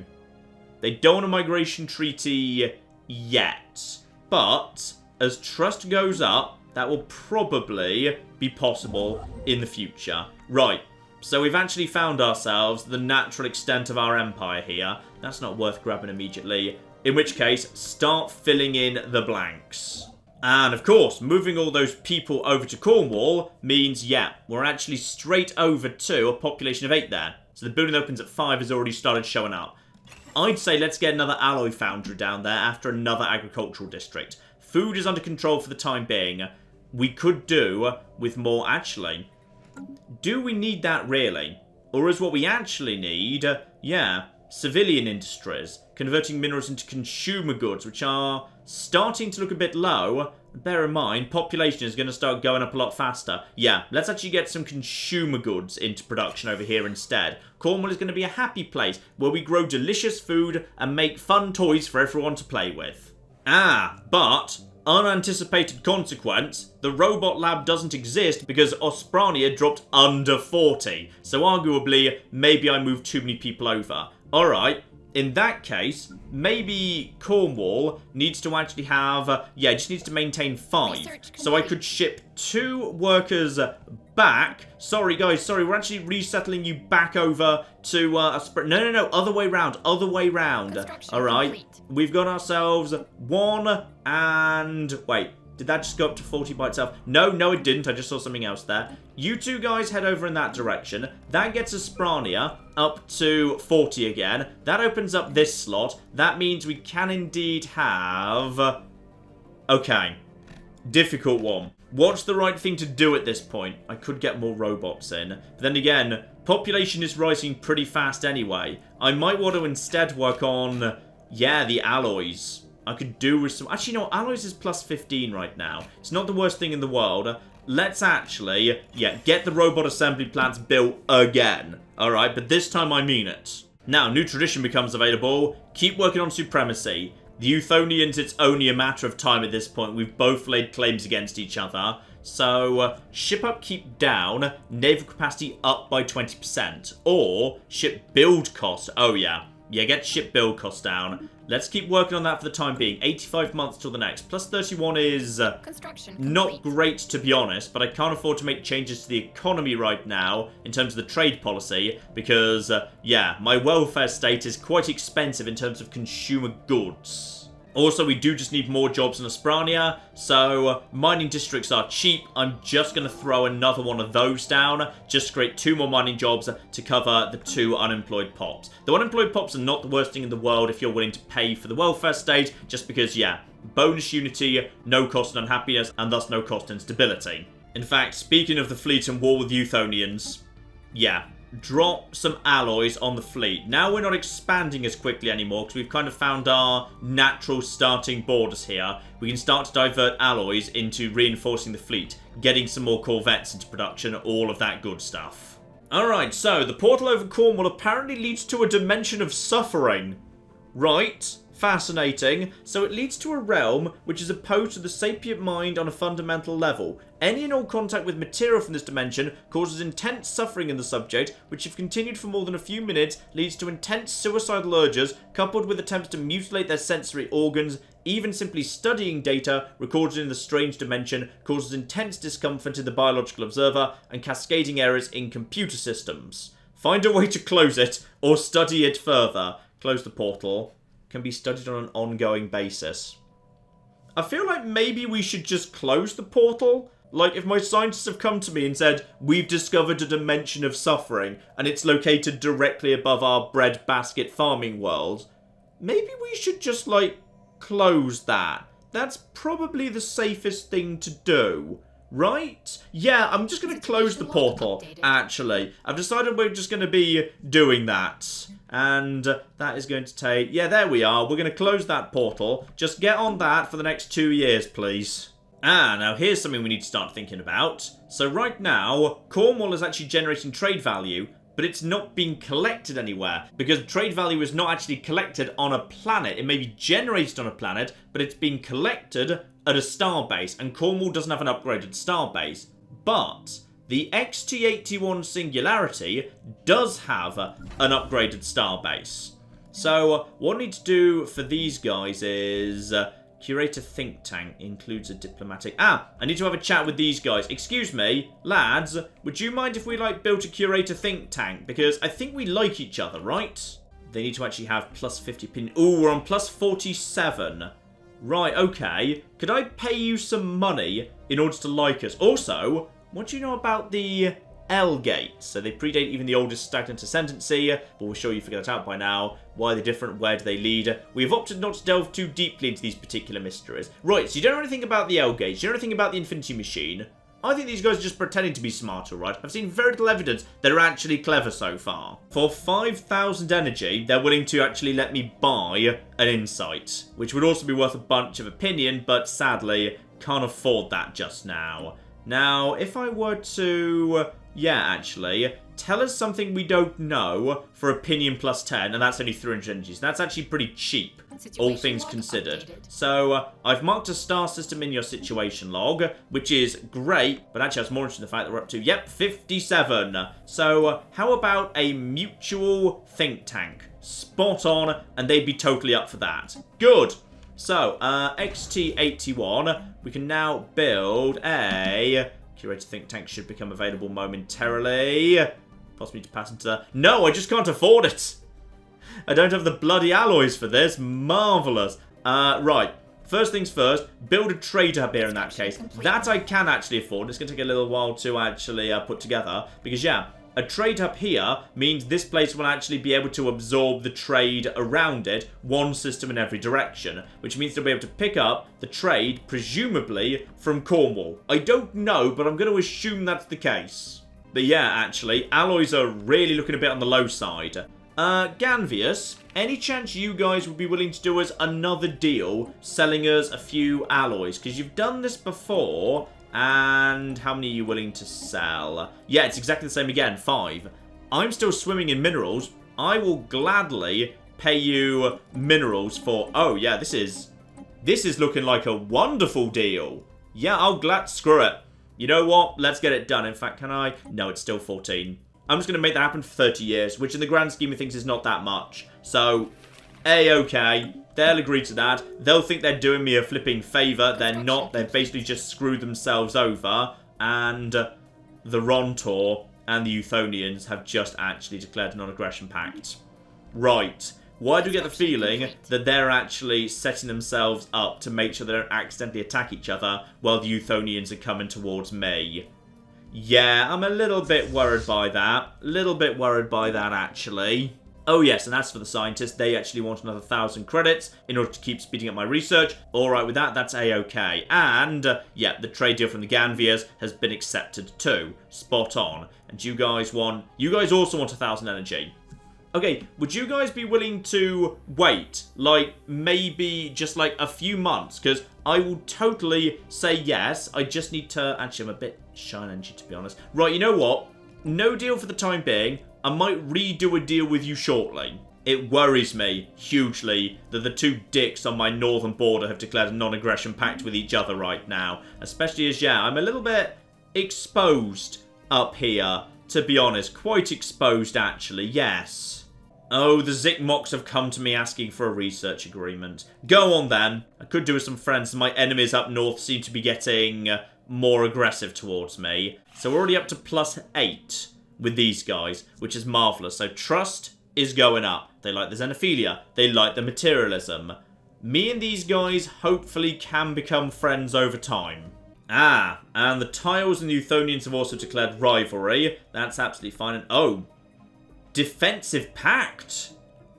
They don't want a migration treaty yet, but as trust goes up, that will probably be possible in the future. Right, so we've actually found ourselves the natural extent of our empire here. That's not worth grabbing immediately. In which case, start filling in the blanks. And of course, moving all those people over to Cornwall means, yeah, we're actually straight over to a population of 8 there. So the building that opens at 5 has already started showing up. I'd say let's get another alloy foundry down there after another agricultural district. Food is under control for the time being. We could do with more, actually. Do we need that really? Or is what we actually need, yeah, civilian industries, converting minerals into consumer goods, which are starting to look a bit low. Bear in mind, population is going to start going up a lot faster. Yeah, let's actually get some consumer goods into production over here instead. Cornwall is going to be a happy place where we grow delicious food and make fun toys for everyone to play with. Ah, but unanticipated consequence, the robot lab doesn't exist because Osprania dropped under 40. So arguably, maybe I moved too many people over. Alright, in that case, maybe Cornwall needs to actually have, yeah, it just needs to maintain 5. So I could ship 2 workers back. Sorry guys, sorry, we're actually resettling you back over to no, other way round, Alright, we've got ourselves 1 and, wait, did that just go up to 40 by itself? No, it didn't. I just saw something else there. You 2 guys head over in that direction. That gets Asprania up to 40 again. That opens up this slot. That means we can indeed have... Okay. Difficult one. What's the right thing to do at this point? I could get more robots in. But then again, population is rising pretty fast anyway. I might want to instead work on, yeah, the alloys. I could do with some... Actually, no, alloys is plus 15 right now. It's not the worst thing in the world. Let's actually, yeah, get the robot assembly plants built again. Alright, but this time I mean it. Now, new tradition becomes available. Keep working on supremacy. The Euthonians, it's only a matter of time at this point. We've both laid claims against each other. So, ship upkeep down, naval capacity up by 20%. Or, ship build cost. Oh, yeah. Yeah, get ship build costs down. Let's keep working on that for the time being. 85 months till the next. Plus 31 is not great, to be honest, but I can't afford to make changes to the economy right now in terms of the trade policy because, yeah, my welfare state is quite expensive in terms of consumer goods. Also, we do just need more jobs in Asprania, so mining districts are cheap. I'm just going to throw another one of those down, just to create 2 more mining jobs to cover the 2 unemployed pops. The unemployed pops are not the worst thing in the world if you're willing to pay for the welfare state, just because, yeah, bonus unity, no cost in unhappiness, and thus no cost in stability. In fact, speaking of the fleet and war with Euthonians, yeah, drop some alloys on the fleet. Now we're not expanding as quickly anymore because we've kind of found our natural starting borders here. We can start to divert alloys into reinforcing the fleet, getting some more corvettes into production, all of that good stuff. Alright, so the portal over Cornwall apparently leads to a dimension of suffering. Right. Fascinating. So it leads to a realm which is opposed to the sapient mind on a fundamental level. Any and all contact with material from this dimension causes intense suffering in the subject, which if continued for more than a few minutes leads to intense suicidal urges coupled with attempts to mutilate their sensory organs. Even simply studying data recorded in the strange dimension causes intense discomfort in the biological observer and cascading errors in computer systems. Find a way to close it or study it further. Close the portal. Can be studied on an ongoing basis. I feel like maybe we should just close the portal. Like, if my scientists have come to me and said, we've discovered a dimension of suffering, and it's located directly above our breadbasket farming world, maybe we should just, like, close that. That's probably the safest thing to do. Right? Yeah, I'm just going to close the portal, actually. I've decided we're just going to be doing that. And that is going to take... Yeah, there we are. We're going to close that portal. Just get on that for the next 2 years, please. Now here's something we need to start thinking about. So right now, Cornwall is actually generating trade value, but it's not being collected anywhere, because trade value is not actually collected on a planet. It may be generated on a planet, but it's being collected at a starbase, and Cornwall doesn't have an upgraded starbase. But the XT81 Singularity does have an upgraded starbase. So what I need to do for these guys is... curate a think tank includes a diplomatic... I need to have a chat with these guys. Excuse me, lads, would you mind if we, like, built a curate a think tank? Because I think we like each other, right? They need to actually have plus 50 opinion. Ooh, we're on plus 47. Right, okay. Could I pay you some money in order to like us? Also, what do you know about the L gates? So they predate even the oldest stagnant ascendancy, but we're sure you figured that out by now. Why are they different? Where do they lead? We've opted not to delve too deeply into these particular mysteries. Right, so you don't know anything about the L gates. You don't know anything about the Infinity Machine. I think these guys are just pretending to be smart, alright? I've seen very little evidence they're actually clever so far. For 5,000 energy, they're willing to actually let me buy an insight, which would also be worth a bunch of opinion, but sadly, can't afford that just now. Now, if I were to... yeah, actually, tell us something we don't know for opinion plus 10, and that's only 300 energy, so that's actually pretty cheap, all things considered. So, I've marked a star system in your situation log, which is great, but actually I was more interested in the fact that we're up to, yep, 57. So, how about a mutual think tank? Spot on, and they'd be totally up for that. Good. So, XT81, we can now build a... curated think tank should become available momentarily. Possibly to pass into the... No, I just can't afford it. I don't have the bloody alloys for this. Marvellous. Right. First things first, build a trade hub here in that case. That I can actually afford. It's going to take a little while to actually put together. Because, yeah, a trade hub here means this place will actually be able to absorb the trade around it, one system in every direction, which means they'll be able to pick up the trade, presumably, from Cornwall. I don't know, but I'm going to assume that's the case. But yeah, actually, alloys are really looking a bit on the low side. Ganvius, any chance you guys would be willing to do us another deal, selling us a few alloys? Because you've done this before... and how many are you willing to sell? Yeah, it's exactly the same again, 5. I'm still swimming in minerals. I will gladly pay you minerals for... oh, yeah, this is looking like a wonderful deal. Yeah, I'll screw it. You know what? Let's get it done. In fact, can I? No, it's still 14. I'm just going to make that happen for 30 years, which in the grand scheme of things is not that much. So, A-okay. They'll agree to that. They'll think they're doing me a flipping favour. They're not. They've basically just screwed themselves over. And the Rontor and the Euthonians have just actually declared a non-aggression pact. Right. Why do we get the feeling that they're actually setting themselves up to make sure they don't accidentally attack each other while the Euthonians are coming towards me? Yeah, I'm a little bit worried by that. Actually. Oh yes, and as for the scientists, they actually want another 1,000 credits in order to keep speeding up my research. Alright with that, that's A-okay. And, yeah, the trade deal from the Ganviers has been accepted too. Spot on. And you guys also want 1,000 energy. Okay, would you guys be willing to wait, like, maybe just, like, a few months? Because I will totally say yes. I just need to... Actually, I'm a bit shy on energy, to be honest. Right, you know what? No deal for the time being. I might redo a deal with you shortly. It worries me hugely that the two dicks on my northern border have declared a non-aggression pact with each other right now. Especially as, yeah, I'm a little bit exposed up here, to be honest. Quite exposed, actually, yes. Oh, the Zikmoks have come to me asking for a research agreement. Go on, then. I could do with some friends. My enemies up north seem to be getting more aggressive towards me. So we're already up to +8 with these guys, which is marvellous. So trust is going up. They like the xenophilia. They like the materialism. Me and these guys hopefully can become friends over time. Ah, and the Tiles and the Euthonians have also declared rivalry. That's absolutely fine. And oh, defensive pact.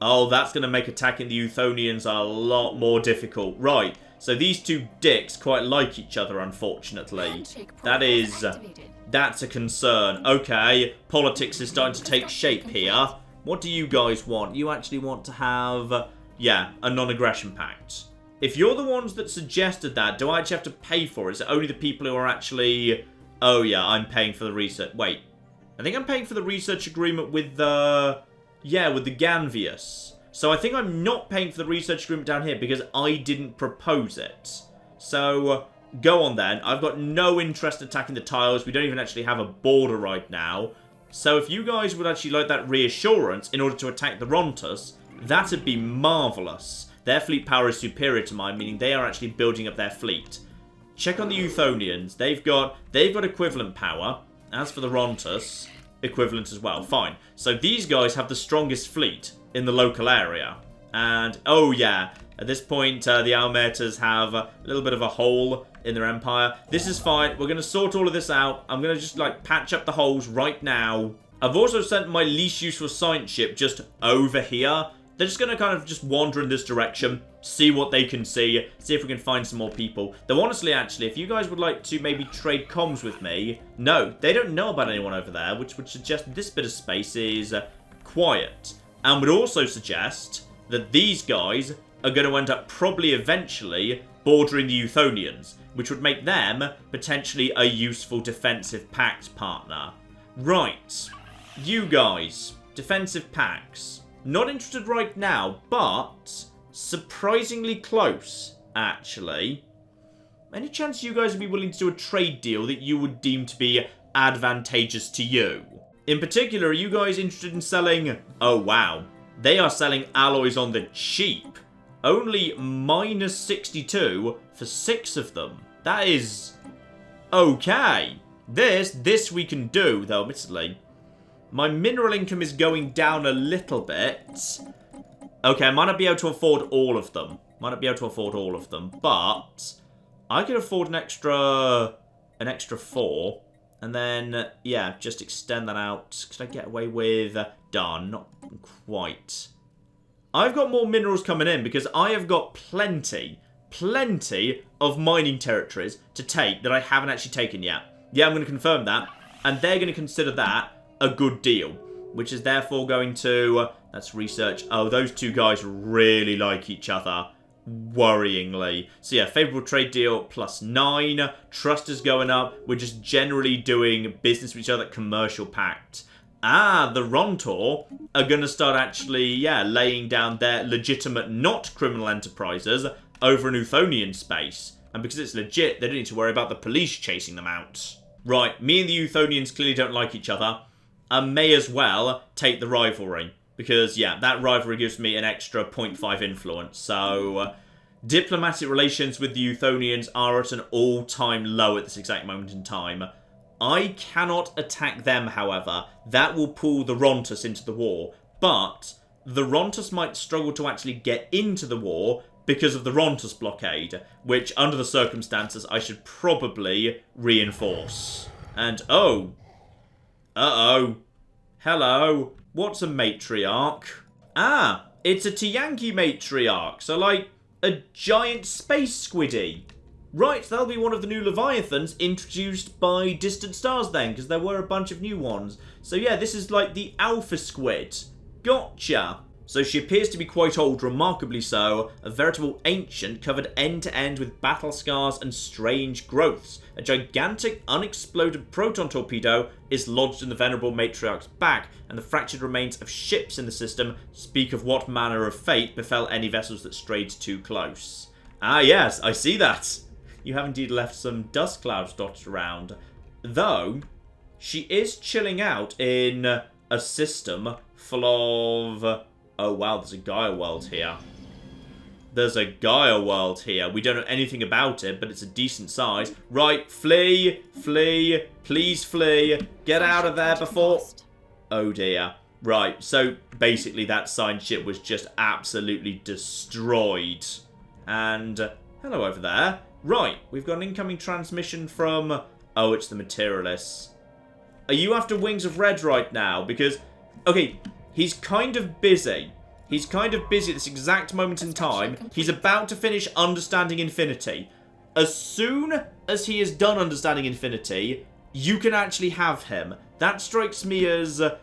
Oh, that's going to make attacking the Euthonians a lot more difficult. Right, so these two dicks quite like each other, unfortunately. That's a concern. Okay, politics is starting to take shape here. What do you guys want? You actually want to have, yeah, a non-aggression pact. If you're the ones that suggested that, do I actually have to pay for it? Is it only the people who are actually... Oh, yeah, I'm paying for the research. Wait. I think I'm paying for the research agreement with the... Yeah, with the Ganvius. So I think I'm not paying for the research agreement down here because I didn't propose it. So, go on then. I've got no interest in attacking the Tiles. We don't even actually have a border right now. So if you guys would actually like that reassurance in order to attack the Rontus, that'd be marvellous. Their fleet power is superior to mine, meaning they are actually building up their fleet. Check on the Euthonians. They've got equivalent power. As for the Rontus, equivalent as well. Fine. So these guys have the strongest fleet in the local area. And, oh yeah, at this point, the Almetas have a little bit of a hole in their empire. This is fine. We're going to sort all of this out. I'm going to just, like, patch up the holes right now. I've also sent my least useful science ship just over here. They're just going to kind of just wander in this direction, see what they can see if we can find some more people. Though honestly, actually, if you guys would like to maybe trade comms with me, no, they don't know about anyone over there, which would suggest this bit of space is quiet. And would also suggest that these guys are going to end up probably eventually bordering the Euthonians, which would make them potentially a useful defensive pact partner. Right, you guys, defensive pacts. Not interested right now, but surprisingly close, actually. Any chance you guys would be willing to do a trade deal that you would deem to be advantageous to you? In particular, are you guys interested in selling... Oh, wow. They are selling alloys on the cheap. Only -62 for 6 of them. That is... okay. This we can do, though, admittedly. My mineral income is going down a little bit. Okay, I might not be able to afford all of them. But I could afford an extra 4. And then, yeah, just extend that out. Could I get away with... Darn, not quite. I've got more minerals coming in because I have got plenty of mining territories to take that I haven't actually taken yet. Yeah, I'm going to confirm that. And they're going to consider that a good deal, which is therefore going to... let's research. Oh, those two guys really like each other. Worryingly. So yeah, favourable trade deal +9. Trust is going up. We're just generally doing business with each other. Commercial pact. Ah, the Rontor are going to start actually, yeah, laying down their legitimate, not criminal enterprises over an Euthonian space. And because it's legit, they don't need to worry about the police chasing them out. Right, me and the Euthonians clearly don't like each other. I may as well take the rivalry. Because, yeah, that rivalry gives me an extra 0.5 influence. So, diplomatic relations with the Euthonians are at an all-time low at this exact moment in time. I cannot attack them, however. That will pull the Rontus into the war. But the Rontus might struggle to actually get into the war because of the Rontus blockade, which, under the circumstances, I should probably reinforce. And, oh. Uh-oh. Hello. What's a matriarch? Ah, it's a Tiyanki matriarch. So, like, a giant space squiddy. Right, that'll be one of the new Leviathans introduced by Distant Stars then, because there were a bunch of new ones. So, yeah, this is like the Alpha Squid. Gotcha. So she appears to be quite old, remarkably so, a veritable ancient covered end to end with battle scars and strange growths. A gigantic unexploded proton torpedo is lodged in the venerable matriarch's back, and the fractured remains of ships in the system speak of what manner of fate befell any vessels that strayed too close. Ah yes, I see that. You have indeed left some dust clouds dotted around. Though, she is chilling out in a system full of... Oh wow, there's a Gaia world here. There's a Gaia world here. We don't know anything about it, but it's a decent size. Right, flee, flee, please flee. Get out of there before... Oh dear. Right, so basically that signed ship was just absolutely destroyed. And hello over there. Right, we've got an incoming transmission from... Oh, it's the Materialists. Are you after Wings of Red right now? Because, okay... He's kind of busy. He's kind of busy at this exact moment in time. He's about to finish Understanding Infinity. As soon as he is done Understanding Infinity, you can actually have him. That strikes me as a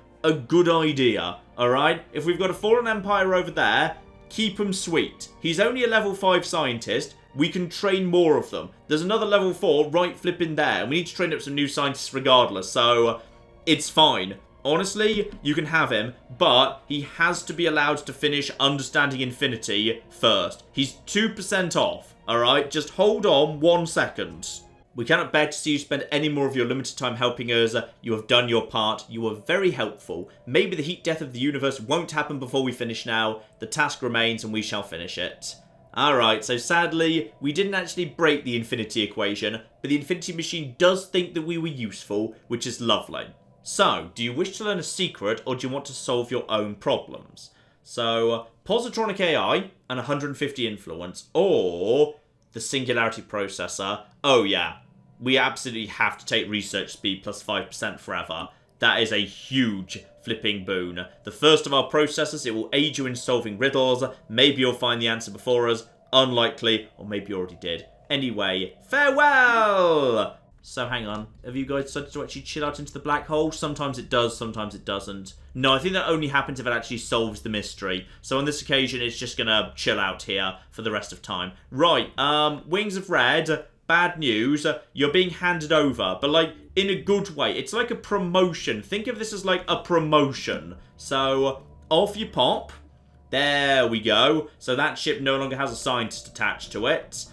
good idea, alright? If we've got a Fallen Empire over there, keep him sweet. He's only a level 5 scientist. We can train more of them. There's another level 4 right flipping there. And we need to train up some new scientists regardless, so it's fine. Honestly, you can have him, but he has to be allowed to finish Understanding Infinity first. He's 2% off, alright? Just hold on 1 second. We cannot bear to see you spend any more of your limited time helping us. You have done your part. You were very helpful. Maybe the heat death of the universe won't happen before we finish now. The task remains and we shall finish it. Alright, so sadly, we didn't actually break the Infinity equation, but the Infinity Machine does think that we were useful, which is lovely. So, do you wish to learn a secret, or do you want to solve your own problems? So, Positronic AI and 150 influence, or the Singularity Processor. Oh yeah, we absolutely have to take research speed plus 5% forever. That is a huge flipping boon. The first of our processors, it will aid you in solving riddles. Maybe you'll find the answer before us. Unlikely, or maybe you already did. Anyway, farewell! So hang on, have you guys decided to actually chill out into the black hole? Sometimes it does, sometimes it doesn't. No, I think that only happens if it actually solves the mystery. So on this occasion, it's just gonna chill out here for the rest of time. Right, Wings of Red, bad news. You're being handed over, but like, in a good way. It's like a promotion. Think of this as like a promotion. So, off you pop. There we go. So that ship no longer has a scientist attached to it.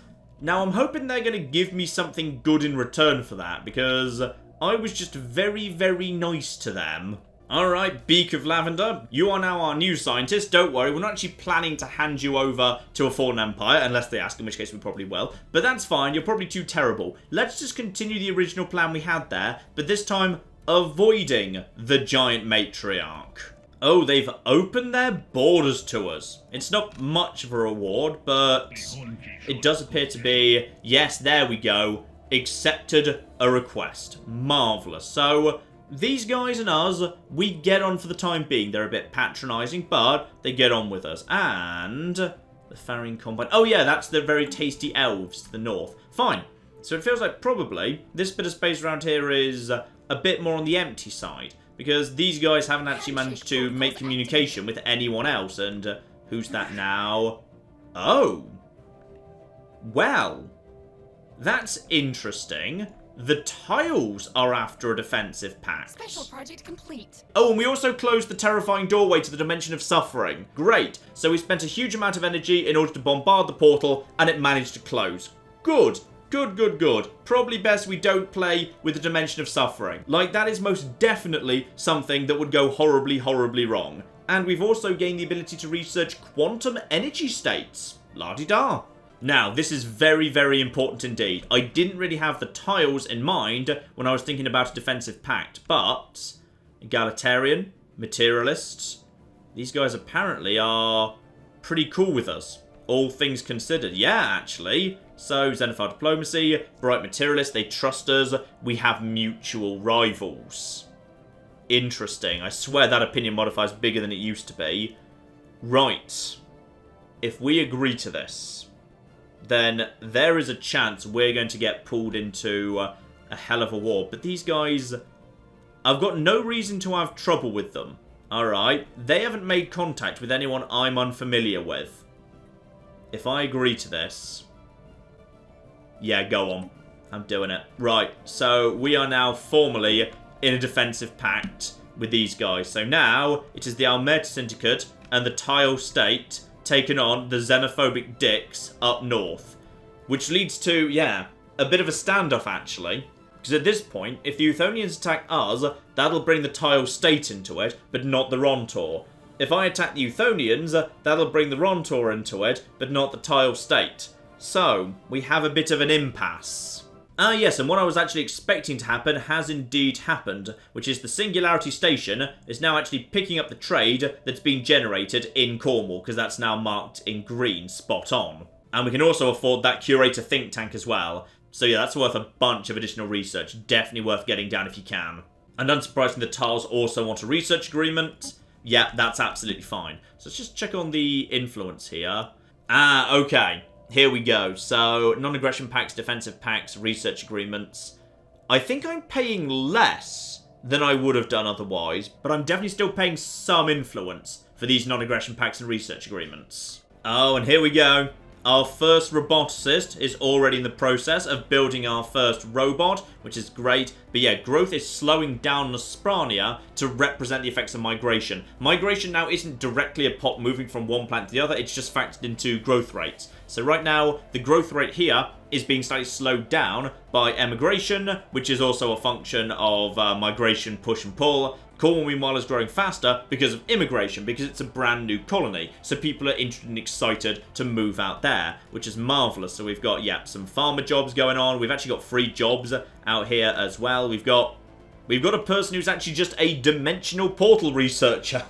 Now, I'm hoping they're going to give me something good in return for that, because I was just very, very nice to them. Alright, Beak of Lavender, you are now our new scientist. Don't worry, we're not actually planning to hand you over to a Fallen Empire, unless they ask, in which case we probably will. But that's fine, you're probably too terrible. Let's just continue the original plan we had there, but this time avoiding the giant matriarch. Oh, they've opened their borders to us. It's not much of a reward, but it does appear to be, yes, there we go, accepted a request. Marvellous. So, these guys and us, we get on for the time being. They're a bit patronising, but they get on with us. And the Farring Combine. Oh yeah, that's the very tasty elves to the north. Fine. So it feels like probably this bit of space around here is a bit more on the empty side. Because these guys haven't actually managed to make communication with anyone else. And who's that now? Oh. Well. That's interesting. The tiles are after a defensive pact. Special project complete. Oh, and we also closed the terrifying doorway to the Dimension of Suffering. Great. So we spent a huge amount of energy in order to bombard the portal, and it managed to close. Good. Good, good, good. Probably best we don't play with the dimension of suffering. Like, that is most definitely something that would go horribly, horribly wrong. And we've also gained the ability to research quantum energy states. La-di-da. Now, this is very, very important indeed. I didn't really have the tiles in mind when I was thinking about a defensive pact, but egalitarian, materialists, these guys apparently are pretty cool with us. All things considered. Yeah, actually. So, xenophile diplomacy, bright materialists, they trust us. We have mutual rivals. Interesting. I swear that opinion modifier is bigger than it used to be. Right. If we agree to this, then there is a chance we're going to get pulled into a hell of a war. But these guys, I've got no reason to have trouble with them. Alright. They haven't made contact with anyone I'm unfamiliar with. If I agree to this... Yeah, go on. I'm doing it. Right, so we are now formally in a defensive pact with these guys. So now, it is the Almeta Syndicate and the Tile State taking on the xenophobic dicks up north. Which leads to, yeah, a bit of a standoff, actually. Because at this point, if the Euthonians attack us, that'll bring the Tile State into it, but not the Rontor. If I attack the Euthonians, that'll bring the Rontor into it, but not the Tile State. So, we have a bit of an impasse. Ah yes, and what I was actually expecting to happen has indeed happened, which is the Singularity Station is now actually picking up the trade that's been generated in Cornwall, because that's now marked in green, spot on. And we can also afford that Curator think tank as well. So yeah, that's worth a bunch of additional research. Definitely worth getting down if you can. And unsurprisingly, the Tiles also want a research agreement. Yeah, that's absolutely fine. So let's just check on the influence here. Ah, okay. Here we go. So, non-aggression pacts, defensive pacts, research agreements. I think I'm paying less than I would have done otherwise, but I'm definitely still paying some influence for these non-aggression pacts and research agreements. Oh, and here we go. Our first roboticist is already in the process of building our first robot, which is great. But yeah, growth is slowing down Nosprania to represent the effects of migration. Migration now isn't directly a pot moving from one planet to the other, it's just factored into growth rates. So right now, the growth rate here is being slightly slowed down by emigration, which is also a function of migration push and pull. Cornwall, meanwhile, is growing faster because of immigration, because it's a brand new colony. So people are interested and excited to move out there, which is marvellous. So we've got, yeah, some farmer jobs going on. We've actually got free jobs out here as well. We've got a person who's actually just a dimensional portal researcher.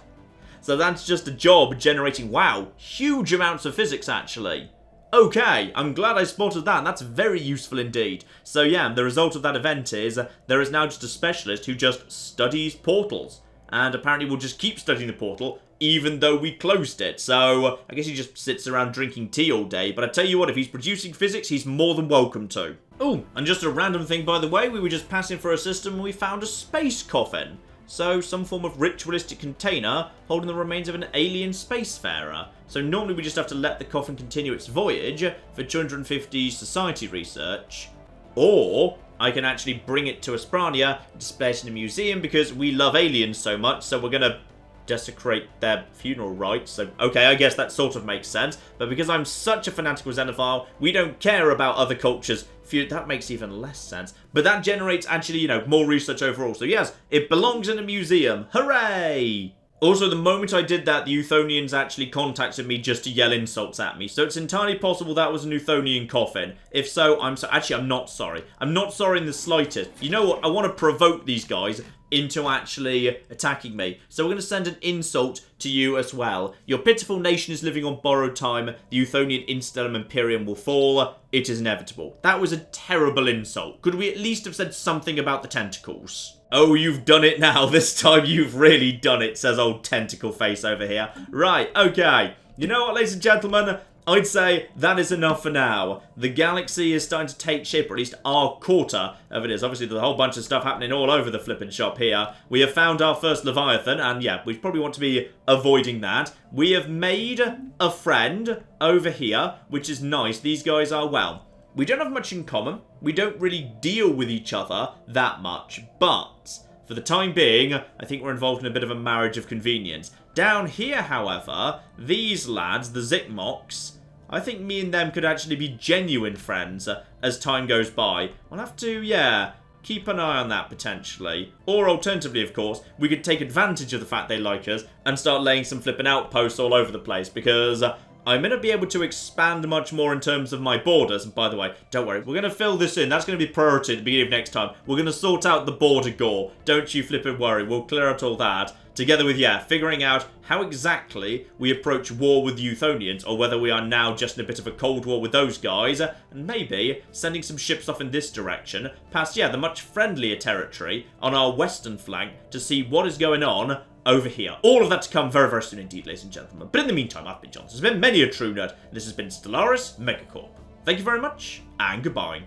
So that's just a job generating, wow, huge amounts of physics, actually. Okay, I'm glad I spotted that. That's very useful indeed. So yeah, the result of that event is there is now just a specialist who just studies portals. And apparently will just keep studying the portal even though we closed it. So I guess he just sits around drinking tea all day. But I tell you what, if he's producing physics, he's more than welcome to. Oh, and just a random thing, by the way, we were just passing for a system and we found a space coffin. So, some form of ritualistic container holding the remains of an alien spacefarer. So normally we just have to let the coffin continue its voyage for 250 society research. Or I can actually bring it to Asprania, display it in a museum because we love aliens so much, so we're going to desecrate their funeral rites. So, okay, I guess that sort of makes sense. But because I'm such a fanatical xenophile, we don't care about other cultures. That makes even less sense. But that generates, actually, you know, more research overall. So yes, it belongs in a museum. Hooray! Also, the moment I did that, the Euthonians actually contacted me just to yell insults at me. So it's entirely possible that was an Euthonian coffin. If so, actually, I'm not sorry. I'm not sorry in the slightest. You know what? I want to provoke these guys into actually attacking me. So we're going to send an insult to you as well. Your pitiful nation is living on borrowed time. The Euthonian Interstellar Imperium will fall. It is inevitable. That was a terrible insult. Could we at least have said something about the tentacles? Oh, you've done it now. This time you've really done it, says old tentacle face over here. Right, okay. You know what, ladies and gentlemen? I'd say that is enough for now. The galaxy is starting to take shape, or at least our quarter of it is. Obviously, there's a whole bunch of stuff happening all over the flippin' shop here. We have found our first Leviathan, and yeah, we probably want to be avoiding that. We have made a friend over here, which is nice. These guys are, well, we don't have much in common. We don't really deal with each other that much, but for the time being, I think we're involved in a bit of a marriage of convenience. Down here, however, these lads, the Zikmoks, I think me and them could actually be genuine friends as time goes by. We'll have to, yeah, keep an eye on that potentially. Or alternatively, of course, we could take advantage of the fact they like us and start laying some flipping outposts all over the place, because I'm going to be able to expand much more in terms of my borders. And by the way, don't worry, we're going to fill this in. That's going to be priority at the beginning of next time. We're going to sort out the border gore. Don't you flipping worry. We'll clear out all that. Together with, yeah, figuring out how exactly we approach war with the Euthonians, or whether we are now just in a bit of a cold war with those guys, and maybe sending some ships off in this direction, past, yeah, the much friendlier territory on our western flank to see what is going on over here. All of that to come very, very soon indeed, ladies and gentlemen. But in the meantime, I've been John. This has been many a true nerd, and this has been Stellaris MegaCorp. Thank you very much, and goodbye.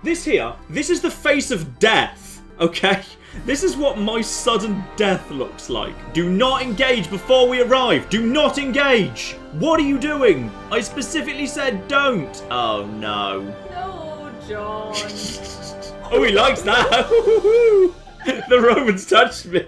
This is the face of death, okay? This is what my sudden death looks like. Do not engage before we arrive. Do not engage. What are you doing? I specifically said don't. Oh, no. No, John. Oh, he likes that. The Romans touched me.